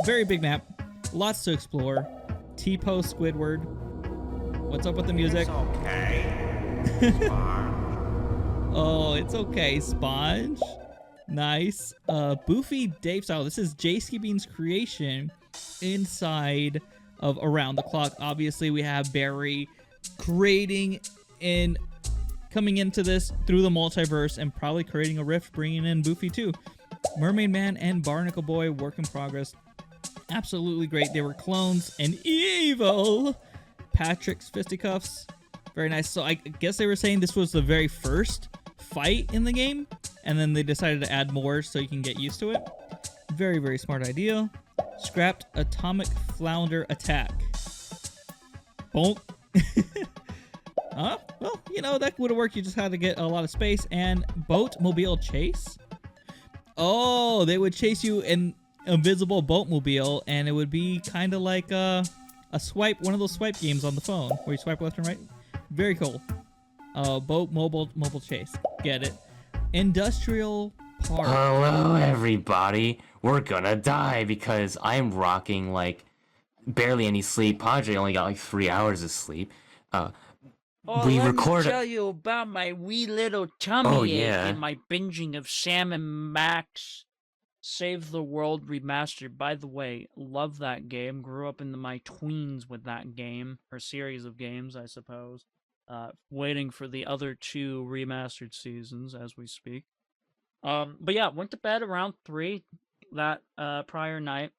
very big map, lots to explore. T-Post Squidward. What's up with the music? It's okay. Oh, it's okay, Sponge. Nice. Boofy Dave style. This is J.C. Bean's creation inside of Around the Clock. Obviously, we have Barry creating and coming into this through the multiverse and probably creating a rift, bringing in Boofy too. Mermaid Man and Barnacle Boy, work in progress. Absolutely great. They were clones and evil. Patrick's fisticuffs. Very nice. So I guess they were saying this was the very first fight in the game, and then they decided to add more so you can get used to it. Very, very smart idea. Scrapped atomic flounder attack. Bonk. Well, you know, that would have worked. You just had to get a lot of space. And boatmobile chase. Oh, they would chase you in invisible boatmobile, and it would be kind of like a swipe, one of those swipe games on the phone where you swipe left and right. Very cool. Mobile chase. Get it. Industrial park. Hello, everybody. We're gonna die because I'm rocking like barely any sleep. Padre only got like 3 hours of sleep. We let record. me tell you about my wee little tummy ache yeah. and my binging of Sam and Max Save the World Remastered. By the way, love that game. Grew up into my tweens with that game, or series of games, I suppose. Waiting for the other 2 remastered seasons as we speak. But yeah, went to bed around 3 that prior night.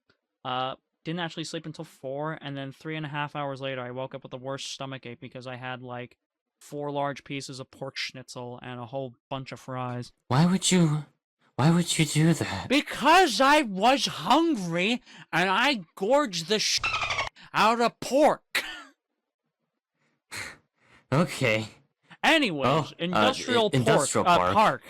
Didn't actually sleep until 4, and then 3.5 hours later, I woke up with the worst stomach ache because I had like 4 large pieces of pork schnitzel and a whole bunch of fries. Why would you do that? Because I was hungry and I gorged the out of pork. Okay. Anyways, industrial park.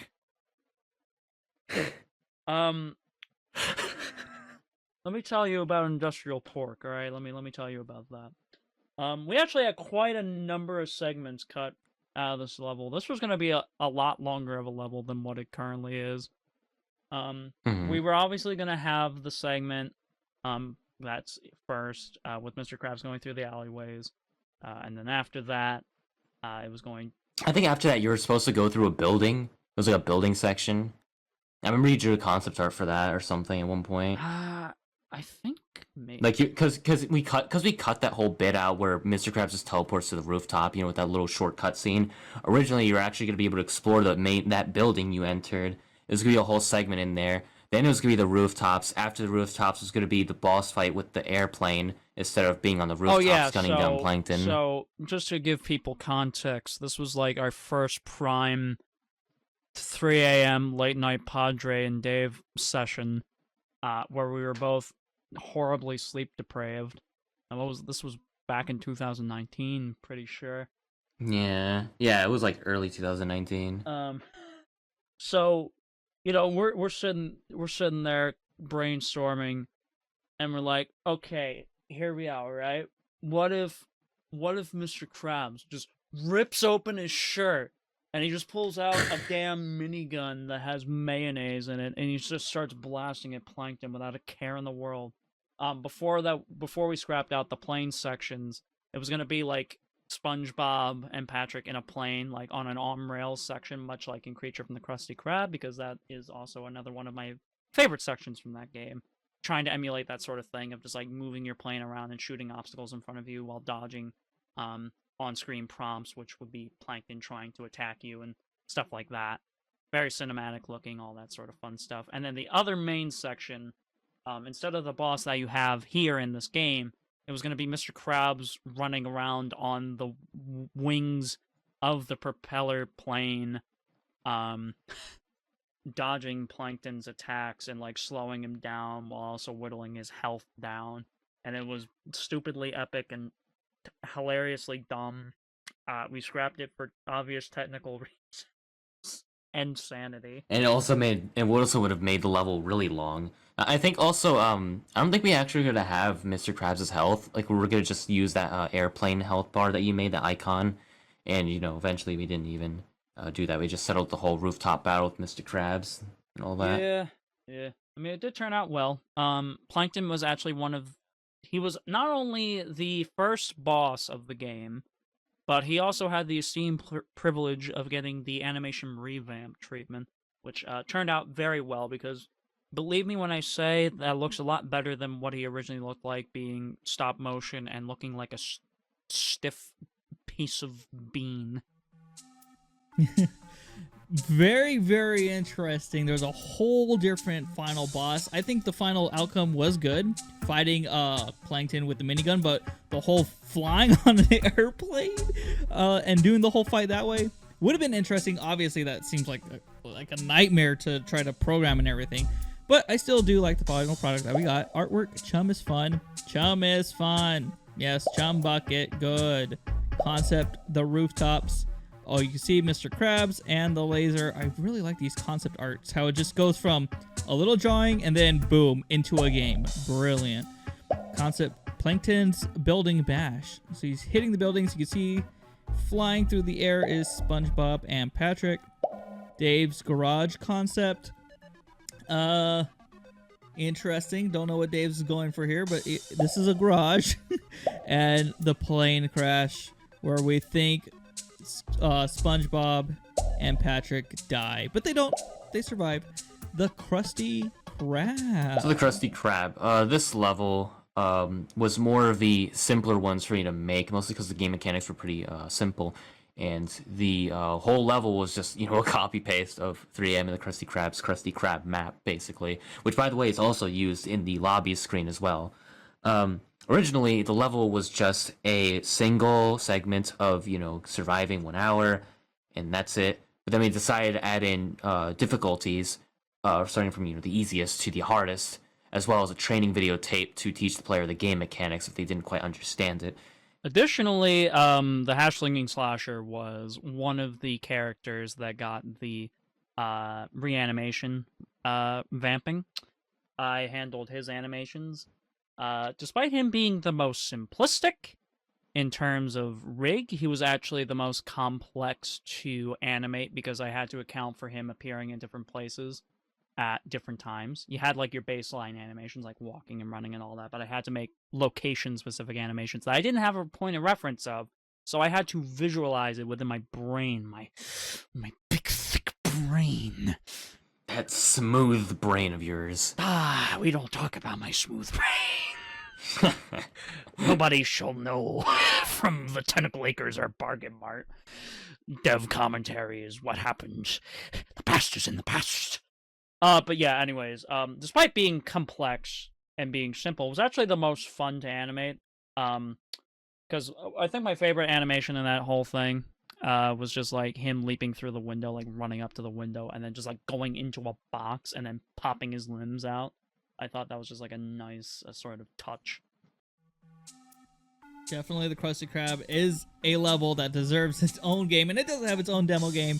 Let me tell you about industrial pork, all right? Let me tell you about that. We actually had quite a number of segments cut out of this level. This was going to be a lot longer of a level than what it currently is. We were obviously going to have the segment that's first with Mr. Krabs going through the alleyways. And then after that, it was going... I think after that you were supposed to go through a building. It was like a building section. I remember you drew a concept art for that or something at one point. I think maybe. Like because we cut that whole bit out where Mr. Krabs just teleports to the rooftop, you know, with that little short cut scene. Originally, you were actually going to be able to explore that building you entered. It was going to be a whole segment in there. Then it was going to be the rooftops. After the rooftops was going to be the boss fight with the airplane instead of being on the rooftops gunning down Plankton. So just to give people context, this was like our first prime 3 a.m. late night Padre and Dave session, where we were both horribly sleep deprived. And this was back in 2019, pretty sure. Yeah, it was like early 2019. So, you know, we're sitting there brainstorming, and we're like, okay, here we are, right? What if Mr. Krabs just rips open his shirt and he just pulls out a damn minigun that has mayonnaise in it, and he just starts blasting at Plankton without a care in the world. Before we scrapped out the plane sections, it was gonna be like Spongebob and Patrick in a plane, like on an on-rails section, much like in Creature from the Crusty Crab, because that is also another one of my favorite sections from that game. Trying to emulate that sort of thing of just like moving your plane around and shooting obstacles in front of you while dodging on-screen prompts, which would be Plankton trying to attack you and stuff like that. Very cinematic looking, all that sort of fun stuff. And then the other main section, instead of the boss that you have here in this game, it was going to be Mr. Krabs running around on the wings of the propeller plane, dodging Plankton's attacks and like slowing him down while also whittling his health down. And it was stupidly epic and hilariously dumb. We scrapped it for obvious technical reasons and sanity. And it also would have made the level really long. I think also, I don't think we actually going to have Mr. Krabs' health. Like, we were going to just use that airplane health bar that you made, the icon. And, you know, eventually we didn't even do that. We just settled the whole rooftop battle with Mr. Krabs and all that. Yeah. I mean, it did turn out well. Plankton was actually he was not only the first boss of the game, but he also had the esteemed privilege of getting the animation revamp treatment, which turned out very well because, believe me when I say that looks a lot better than what he originally looked like, being stop motion and looking like a stiff piece of bean. Very, very interesting. There's a whole different final boss. I think the final outcome was good, fighting Plankton with the minigun, but the whole flying on the airplane and doing the whole fight that way would have been interesting. Obviously, that seems like a nightmare to try to program and everything. But I still do like the final product that we got. Artwork, Chum is fun. Chum is fun. Yes, Chum Bucket, good. Concept, the rooftops. Oh, you can see Mr. Krabs and the laser. I really like these concept arts. How it just goes from a little drawing and then boom, into a game. Brilliant. Concept, Plankton's building bash. So he's hitting the buildings. You can see flying through the air is Spongebob and Patrick. Dave's garage concept. Interesting. Don't know what Dave's going for here, but this is a garage. And the plane crash where we think SpongeBob and Patrick die, but they don't. They survive. The Crusty Crab. So the Crusty Crab. This level was more of the simpler ones for you to make, mostly because the game mechanics were pretty simple. And the whole level was just, a copy paste of 3M and the Krusty Krab's Krusty Krab map, basically. Which, by the way, is also used in the lobby screen as well. Originally, the level was just a single segment of, surviving 1 hour, and that's it. But then we decided to add in difficulties, starting from, the easiest to the hardest, as well as a training videotape to teach the player the game mechanics if they didn't quite understand it. Additionally, the hash-slinging slasher was one of the characters that got the reanimation vamping. I handled his animations. Despite him being the most simplistic in terms of rig, he was actually the most complex to animate because I had to account for him appearing in different places at different times. You had like your baseline animations like walking and running and all that, but I had to make location-specific animations that I didn't have a point of reference of, so I had to visualize it within my brain, my big, thick brain. That smooth brain of yours. We don't talk about my smooth brain. Nobody shall know from the Tentacle Acres or Bargain Mart. Dev commentary is what happened. The past is in the past. But yeah, anyways, despite being complex and being simple, it was actually the most fun to animate. Because I think my favorite animation in that whole thing was just like him leaping through the window, like running up to the window, and then just like going into a box and then popping his limbs out. I thought that was just like a nice sort of touch. Definitely the Krusty Krab is a level that deserves its own game, and it doesn't have its own demo game.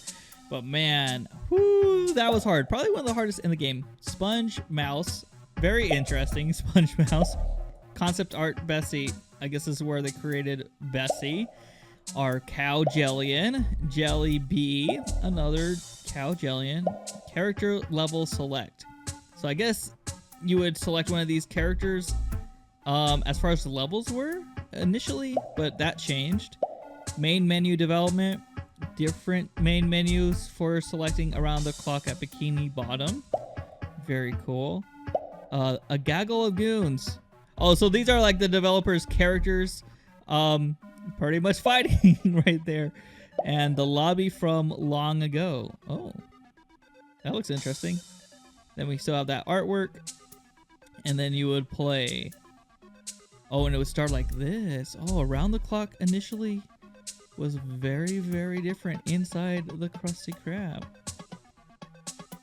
But man, whoo, that was hard. Probably one of the hardest in the game. Sponge Mouse. Very interesting, Sponge Mouse. Concept art, Bessie. I guess this is where they created Bessie. Our Cow Jellian. Jelly Bee. Another Cow Jellian. Character level select. So I guess you would select one of these characters as far as the levels were initially, but that changed. Main menu development. Different main menus for selecting around the clock at Bikini Bottom. Very cool. A gaggle of goons. Oh, so these are like the developers' characters pretty much fighting right there. And the lobby from long ago. Oh, that looks interesting. Then we still have that artwork. And then you would play. Oh, and it would start like this. Oh, around the clock initially was very, very different inside the Krusty Krab.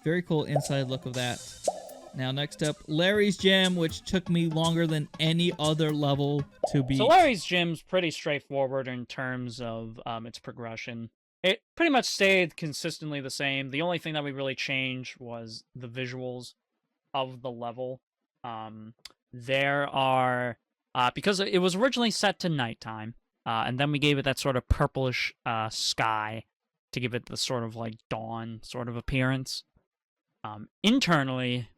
Very cool inside look of that. Now next up, Larry's Gym, which took me longer than any other level to beat. So Larry's Gym's pretty straightforward in terms of its progression. It pretty much stayed consistently the same. The only thing that we really changed was the visuals of the level. There are, because it was originally set to nighttime, and then we gave it that sort of purplish sky to give it the sort of like dawn sort of appearance. Internally,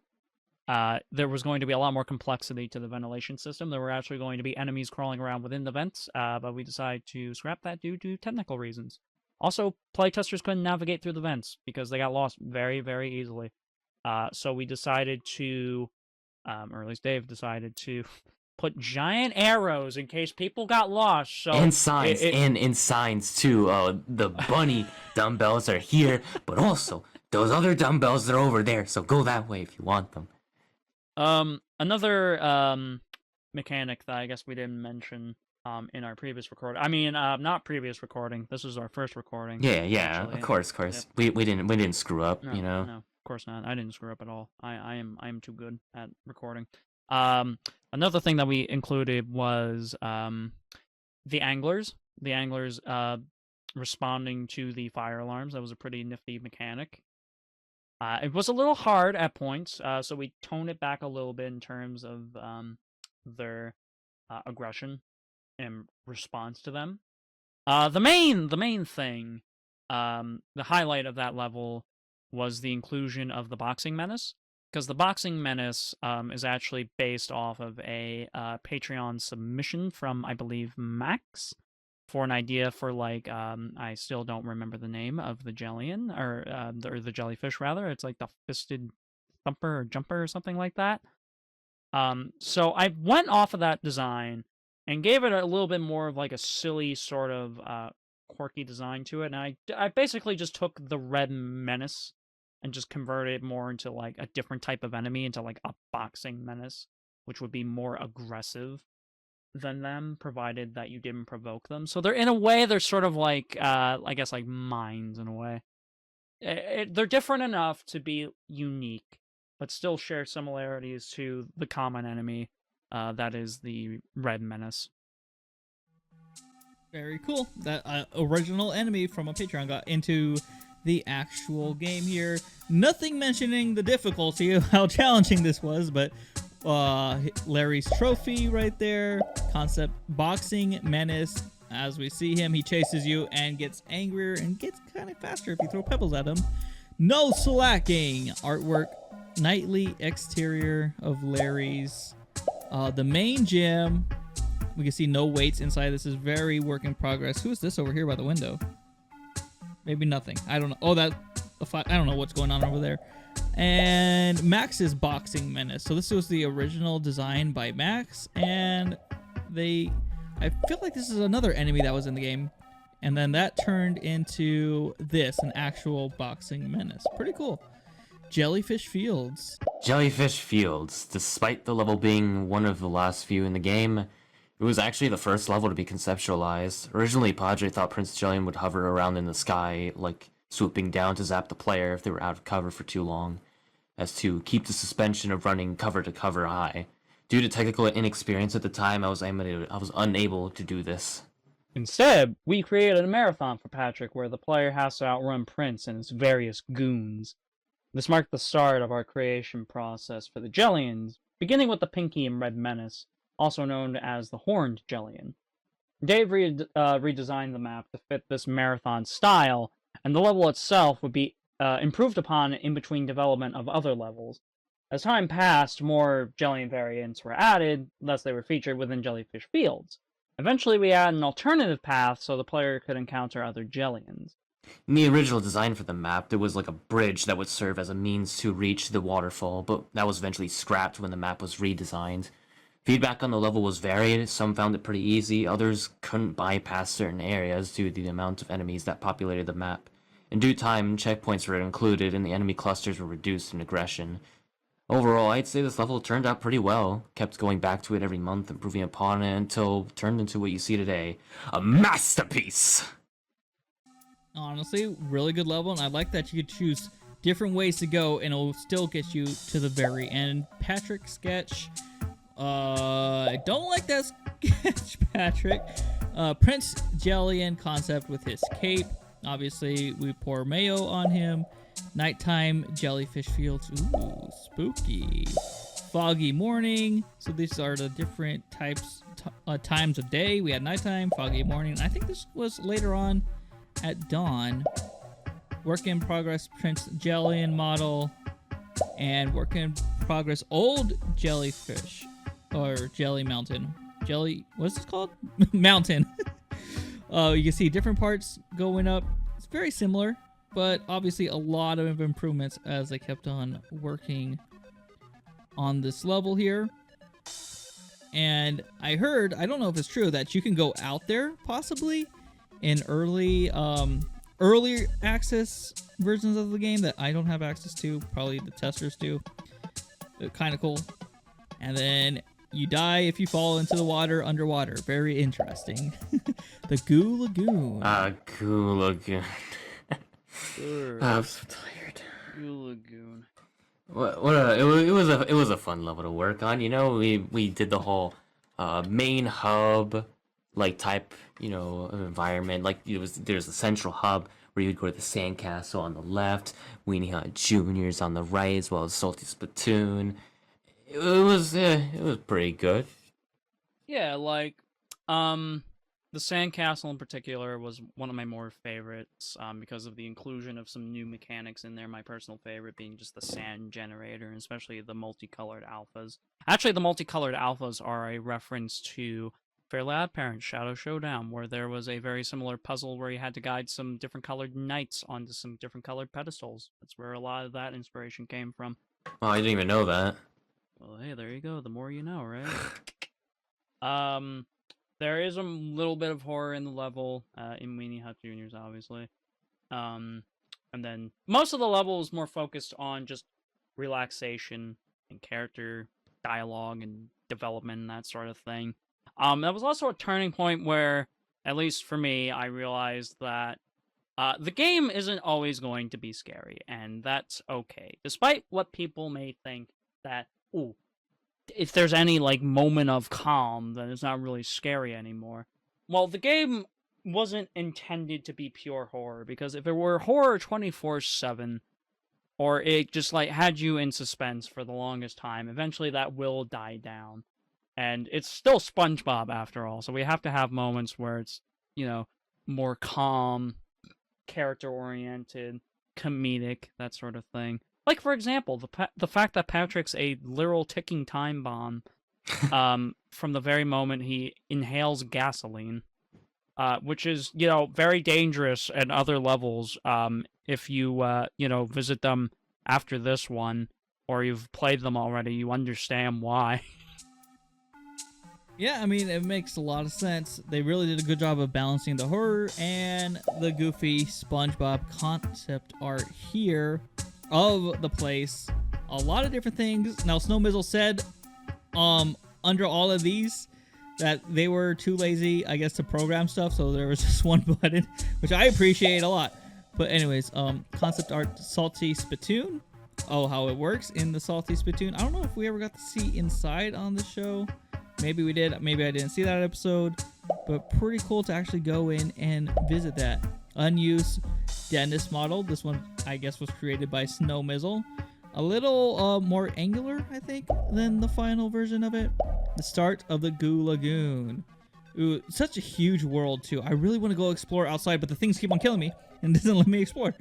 there was going to be a lot more complexity to the ventilation system. There were actually going to be enemies crawling around within the vents, but we decided to scrap that due to technical reasons. Also, playtesters couldn't navigate through the vents because they got lost very, very easily. So we decided to, or at least Dave decided to, put giant arrows in case people got lost. So and signs, and in signs too. The bunny dumbbells are here, but also those other dumbbells are over there. So go that way if you want them. Another mechanic that I guess we didn't mention in our previous recording. I mean, not previous recording. This is our first recording. Yeah, actually. of course. Yep. We didn't screw up, No, you know. No. Of course not. I didn't screw up at all. I am too good at recording. Another thing that we included was the anglers. The anglers responding to the fire alarms. That was a pretty nifty mechanic. It was a little hard at points, so we toned it back a little bit in terms of their aggression and response to them. The main thing, the highlight of that level was the inclusion of the boxing menace, because the boxing menace is actually based off of a Patreon submission from, I believe, Max, for an idea for, like, I still don't remember the name of the jellion, or the jellyfish, rather. It's like the fisted thumper or jumper or something like that. So I went off of that design and gave it a little bit more of like a silly sort of quirky design to it. And I basically just took the red menace and just converted it more into like a different type of enemy, into like a boxing menace, which would be more aggressive than them, provided that you didn't provoke them. So they're, in a way, they're sort of like, I guess, like mines in a way. They're different enough to be unique, but still share similarities to the common enemy, that is the red menace. Very cool. That original enemy from a Patreon got into the actual game here. Nothing mentioning the difficulty of how challenging this was, but Larry's trophy right there. Concept boxing menace. As we see him, he chases you and gets angrier and gets kind of faster if you throw pebbles at him. No slacking. Artwork. Nightly exterior of Larry's. The main gym. We can see no weights inside. This is very work in progress. Who is this over here by the window? Maybe nothing. I don't know. Oh, I don't know what's going on over there. And Max's boxing menace. So this was the original design by Max, and I feel like this is another enemy that was in the game, and then that turned into this, an actual boxing menace. Pretty cool. Jellyfish Fields. Jellyfish Fields. Despite the level being one of the last few in the game, it was actually the first level to be conceptualized. Originally, Padre thought Prince Jellian would hover around in the sky, like swooping down to zap the player if they were out of cover for too long, as to keep the suspension of running cover to cover high. Due to technical inexperience at the time, I was unable to do this. Instead, we created a marathon for Patrick where the player has to outrun Prince and his various goons. This marked the start of our creation process for the Jellians, beginning with the Pinky and Red Menace, also known as the Horned Jellian. Dave redesigned the map to fit this marathon style, and the level itself would be improved upon in between development of other levels. As time passed, more Jellian variants were added, thus they were featured within Jellyfish Fields. Eventually we added an alternative path so the player could encounter other Jellians. In the original design for the map, there was like a bridge that would serve as a means to reach the waterfall, but that was eventually scrapped when the map was redesigned. Feedback on the level was varied. Some found it pretty easy, others couldn't bypass certain areas due to the amount of enemies that populated the map. In due time, checkpoints were included and the enemy clusters were reduced in aggression. Overall, I'd say this level turned out pretty well. Kept going back to it every month, improving upon it until it turned into what you see today. A masterpiece! Honestly, really good level, and I like that you could choose different ways to go and it'll still get you to the very end. Patrick sketch. I don't like that sketch, Patrick. Prince Jellian concept with his cape. Obviously, we pour mayo on him. Nighttime Jellyfish Fields. Ooh, spooky. Foggy morning. So these are the different times of day. We had nighttime, foggy morning. I think this was later on at dawn. Work in progress Prince Jellian model. And work in progress old jellyfish. Or Jelly Mountain. What's this called? Mountain. You can see different parts going up. It's very similar, but obviously a lot of improvements as they kept on working on this level here. And I heard, I don't know if it's true, that you can go out there possibly in early access versions of the game that I don't have access to. Probably the testers do. They're kind of cool. And then you die if you fall into the water underwater. Very interesting. The Goo Lagoon. Goo Lagoon. I'm so tired. Goo Lagoon. It was a fun level to work on. You know, we did the whole main hub like type, you know, of environment. Like there's a central hub where you'd go to the sandcastle on the left, Weenie Hut Juniors on the right, as well as Salty Spittoon. It was pretty good. Yeah, like, the sandcastle in particular was one of my more favorites, because of the inclusion of some new mechanics in there. My personal favorite being just the sand generator, and especially the multicolored alphas. Actually, the multicolored alphas are a reference to Fairly Odd Parents Shadow Showdown, where there was a very similar puzzle where you had to guide some different colored knights onto some different colored pedestals. That's where a lot of that inspiration came from. Oh, I didn't even know that. Well, hey, there you go. The more you know, right? There is a little bit of horror in the level, in Weenie Hut Juniors, obviously. And then most of the level is more focused on just relaxation and character dialogue and development and that sort of thing. That was also a turning point where, at least for me, I realized that the game isn't always going to be scary, and that's okay. Despite what people may think that, ooh, if there's any like moment of calm, then it's not really scary anymore. Well, the game wasn't intended to be pure horror, because if it were horror 24/7, or it just like had you in suspense for the longest time, eventually that will die down. And it's still SpongeBob after all, so we have to have moments where it's, you know, more calm, character oriented, comedic, that sort of thing. Like, for example, the fact that Patrick's a literal ticking time bomb, from the very moment he inhales gasoline, which is, you know, very dangerous at other levels. If you, you know, visit them after this one, or you've played them already, you understand why. Yeah, I mean, it makes a lot of sense. They really did a good job of balancing the horror and the goofy SpongeBob concept art here of the place. A lot of different things. Now, Snowmizzle said, under all of these, that they were too lazy, I guess, to program stuff, so there was just one button, which I appreciate a lot. But anyways, concept art Salty Spittoon. Oh, how it works in the Salty Spittoon. I don't know if we ever got to see inside on the show. Maybe we did. Maybe I didn't see that episode. But pretty cool to actually go in and visit that. Unused dentist model. This one, I guess, was created by Snowmizzle. A little more angular, I think, than the final version of it. The start of the Goo Lagoon. Ooh, such a huge world, too. I really want to go explore outside, but the things keep on killing me and doesn't let me explore.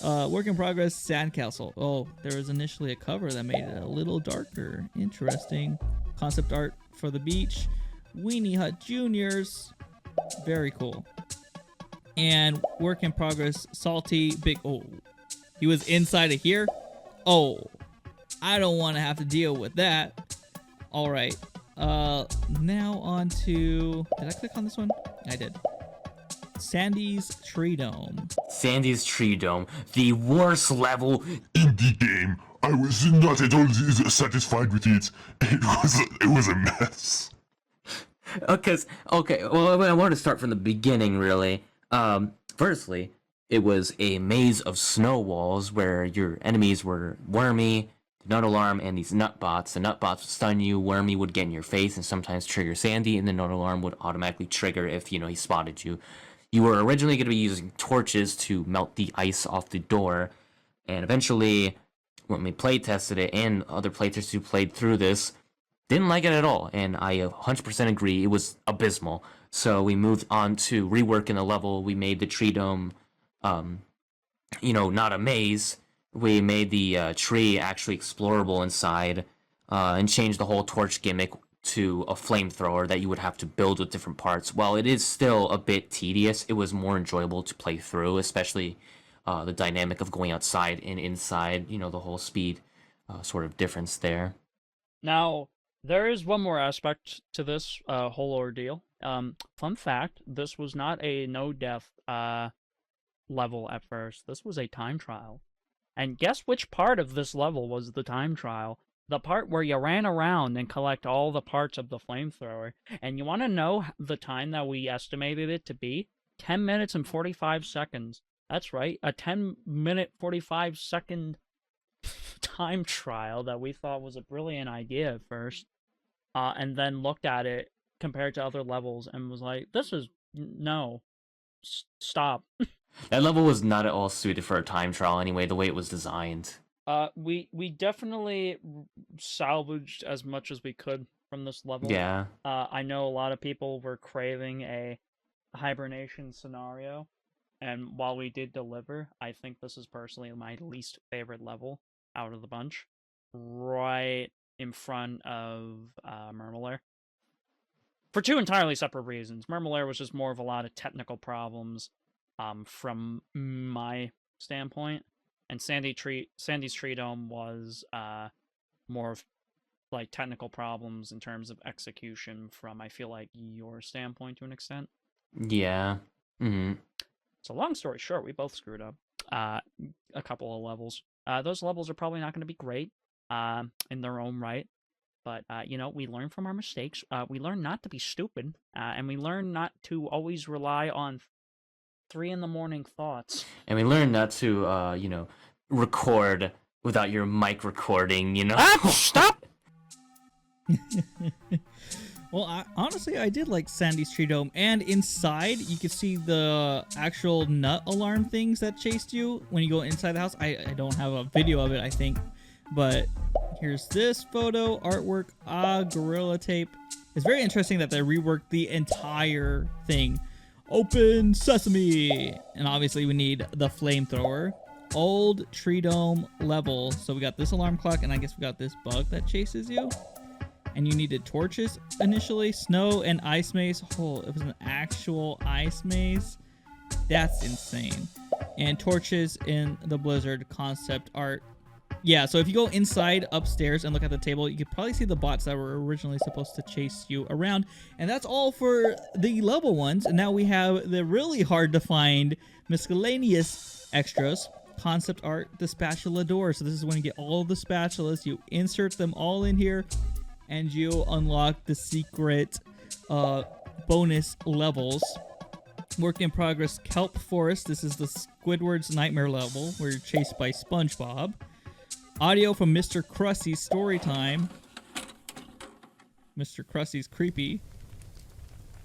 Work in progress, Sandcastle. Oh, there was initially a cover that made it a little darker. Interesting. Concept art for the beach. Weenie Hut Juniors. Very cool. And work in progress, Salty Big... Oh, he was inside of here? Oh, I don't want to have to deal with that. All right. Now on to... Did I click on this one? I did. Sandy's Tree Dome. Sandy's Tree Dome, the worst level In the game, I was not at all satisfied with it. It was a mess. Okay, well, I want to start from the beginning, really. Firstly, it was a maze of snow walls where your enemies were Wormy, Nut Alarm, and these Nutbots. The Nutbots would stun you, Wormy would get in your face and sometimes trigger Sandy, and the Nut Alarm would automatically trigger if, you know, he spotted you. You were originally going to be using torches to melt the ice off the door, and eventually, when we play tested it, and other playtesters who played through this, didn't like it at all, and I 100% agree, it was abysmal. So we moved on to reworking the level. We made the tree dome, you know, not a maze. We made the tree actually explorable inside, and changed the whole torch gimmick to a flamethrower that you would have to build with different parts. While it is still a bit tedious, it was more enjoyable to play through, especially the dynamic of going outside and inside, you know, the whole speed sort of difference there. Now, there is one more aspect to this whole ordeal. Fun fact, this was not a no-death level at first. This was a time trial. And guess which part of this level was the time trial? The part where you ran around and collect all the parts of the flamethrower. And you want to know the time that we estimated it to be? 10 minutes and 45 seconds. That's right, a 10-minute, 45-second time trial that we thought was a brilliant idea at first, and then looked at it compared to other levels and was like, "This is no, stop." That level was not at all suited for a time trial anyway, the way it was designed. We definitely salvaged as much as we could from this level. Yeah. I know a lot of people were craving a hibernation scenario, and while we did deliver, I think this is personally my least favorite level out of the bunch, right in front of Murmelair. For two entirely separate reasons. Murmelair was just more of a lot of technical problems from my standpoint, and Sandy's Tree Dome was more of like technical problems in terms of execution from, I feel like, your standpoint to an extent. Yeah. Mm-hmm. So long story short, we both screwed up a couple of levels. Those levels are probably not going to be great in their own right, but we learn from our mistakes. We learn not to be stupid, and we learn not to always rely on 3 a.m. thoughts. And we learn not to, record without your mic recording, Stop! Well, honestly, I did like Sandy's Tree Dome, and inside you can see the actual nut alarm things that chased you when you go inside the house. I don't have a video of it, I think, but here's this photo, artwork, Gorilla Tape. It's very interesting that they reworked the entire thing. Open sesame! And obviously we need the flamethrower. Old Tree Dome level. So we got this alarm clock, and I guess we got this bug that chases you. And you needed torches initially, snow and ice maze. Oh, it was an actual ice maze. That's insane. And torches in the Blizzard concept art. Yeah, so if you go inside upstairs and look at the table, you could probably see the bots that were originally supposed to chase you around. And that's all for the level ones. And now we have the really hard to find miscellaneous extras. Concept art, the spatula door. So this is when you get all the spatulas, you insert them all in here, and you unlock the secret bonus levels. Work in progress, Kelp Forest. This is the Squidward's Nightmare level, where you're chased by Spongebob. Audio from Mr. Krusty's story time. Mr. Krusty's creepy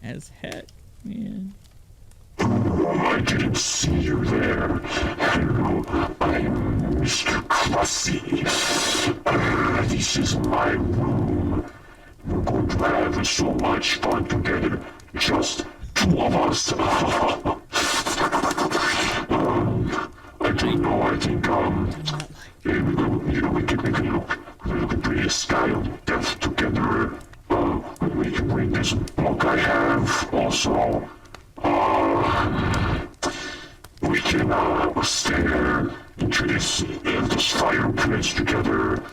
as heck, man. I didn't see you there. Hello, I'm Mr. Crusty. This is my room. We're going to have so much fun together. Just 2 of us. I don't know, I think, we can make a look pretty style death together. We can bring this book I have also. We can stare into this fireplace together.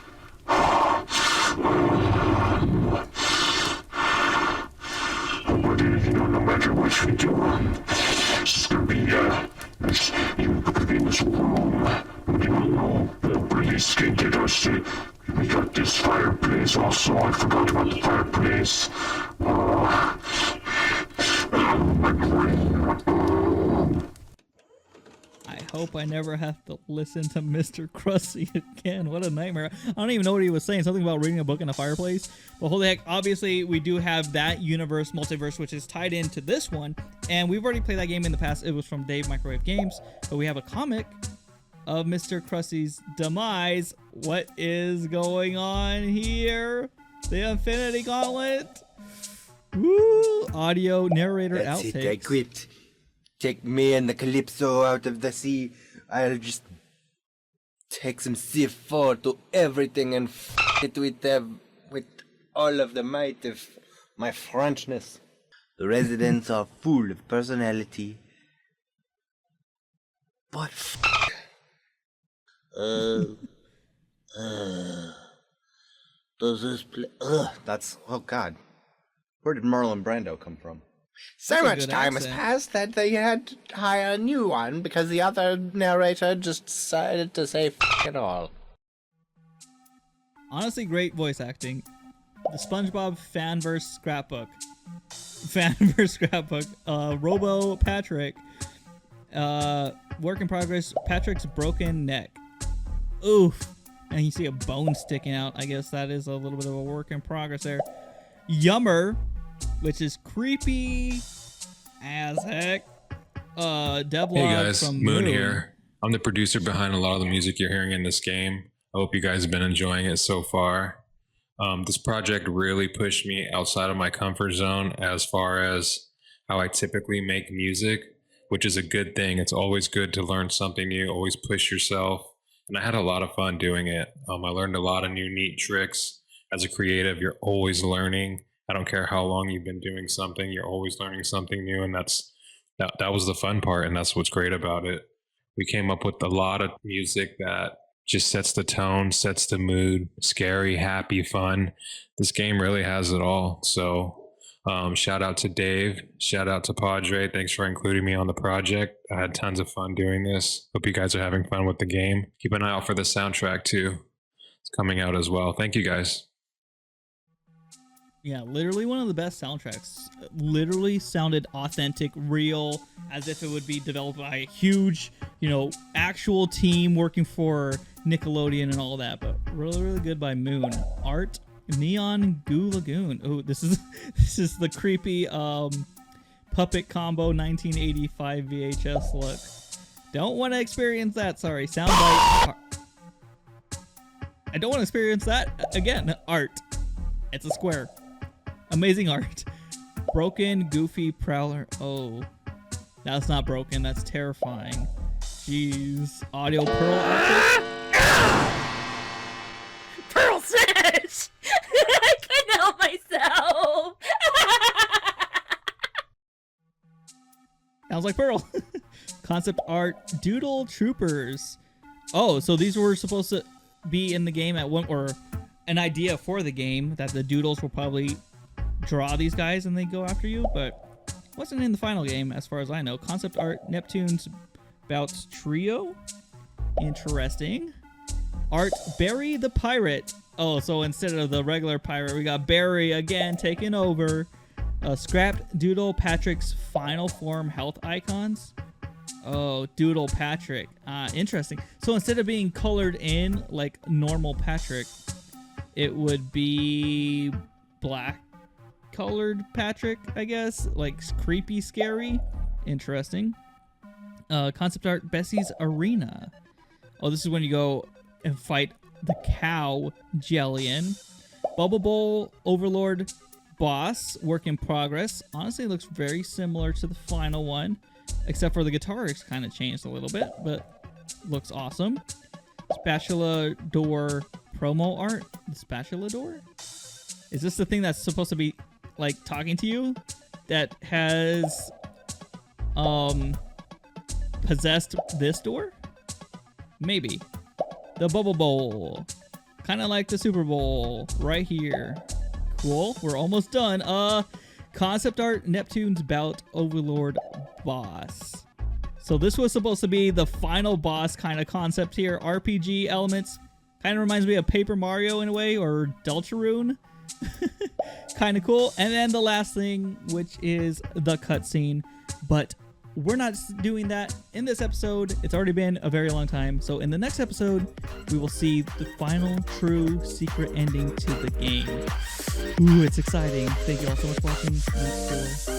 But no matter what we do, it's just gonna be in this room. Really scared us. We got this fireplace also. I forgot about the fireplace. My brain. I hope I never have to listen to Mr. Krusty again. What a nightmare. I don't even know what he was saying. Something about reading a book in a fireplace. But holy heck, obviously we do have that universe, multiverse, which is tied into this one. And we've already played that game in the past. It was from Dave Microwave Games. But we have a comic of Mr. Krusty's demise. What is going on here? The Infinity Gauntlet. Woo! Audio, narrator, That's outtakes. it, I quit. Take me and the Calypso out of the sea. I'll just take some C4 to everything and it with all of the might of my Frenchness. The residents are full of personality. But does this play? That's, oh God. Where did Marlon Brando come from? So That's a much good time has accent. passed that they had to hire a new one because the other narrator just decided to say f it all. Honestly, great voice acting. The SpongeBob Fanverse Scrapbook. Fanverse Scrapbook. Robo Patrick. Work in progress. Patrick's broken neck. Oof. And you see a bone sticking out. I guess that is a little bit of a work in progress there. Yummer, which is creepy as heck. Devlog Hey guys, from Moon here. I'm the producer behind a lot of the music you're hearing in this game. I hope you guys have been enjoying it so far. This project really pushed me outside of my comfort zone as far as how I typically make music, which is a good thing. It's always good to learn something new, always push yourself. And I had a lot of fun doing it. I learned a lot of new neat tricks. As a creative, you're always learning. I don't care how long you've been doing something, you're always learning something new. And that was the fun part, and that's what's great about it. We came up with a lot of music that just sets the tone, sets the mood, scary, happy, fun. This game really has it all. So shout out to Dave, shout out to Padre. Thanks for including me on the project. I had tons of fun doing this. Hope you guys are having fun with the game. Keep an eye out for the soundtrack too. It's coming out as well. Thank you guys. Yeah, literally one of the best soundtracks. Literally sounded authentic, real, as if it would be developed by a huge, actual team working for Nickelodeon and all that. But really, really good by Moon. Art, Neon Goo Lagoon. Oh, this is the creepy puppet combo 1985 VHS look. Don't want to experience that. Sorry, soundbite. I don't want to experience that again. Art. It's a square. Amazing art. Broken, goofy prowler. Oh, that's not broken. That's terrifying. Jeez. Audio Pearl outfit. Pearl says, I couldn't help myself. Sounds like Pearl. Concept art. Doodle Troopers. Oh, so these were supposed to be in the game at one, or an idea for the game that the doodles will probably draw these guys and they go after you, but wasn't in the final game as far as I know. Concept art, Neptune's Bouts Trio. Interesting. Art, Barry the Pirate. Oh, so instead of the regular pirate, we got Barry again taking over. Scrapped Doodle Patrick's final form health icons. Oh, Doodle Patrick. Interesting. So instead of being colored in like normal Patrick, it would be black colored Patrick, I guess. Like creepy, scary. Interesting. Concept art, Bessie's Arena. Oh, this is when you go and fight the cow Jellian. Bubble Bowl Overlord boss, work in progress. Honestly, it looks very similar to the final one, except for the guitar is kind of changed a little bit, but looks awesome. Spatula door promo art. The spatula door? Is this the thing that's supposed to be like talking to you? That has possessed this door? Maybe. The Bubble Bowl. Kind of like the Super Bowl right here. Cool. We're almost done. Concept art, Neptune's Bout Overlord boss. So this was supposed to be the final boss kind of concept here. RPG elements. Kind of reminds me of Paper Mario in a way, or Deltarune. Kind of cool. And then the last thing, which is the cutscene. But we're not doing that in this episode. It's already been a very long time. So in the next episode, we will see the final true secret ending to the game. Ooh, it's exciting. Thank you all so much for watching.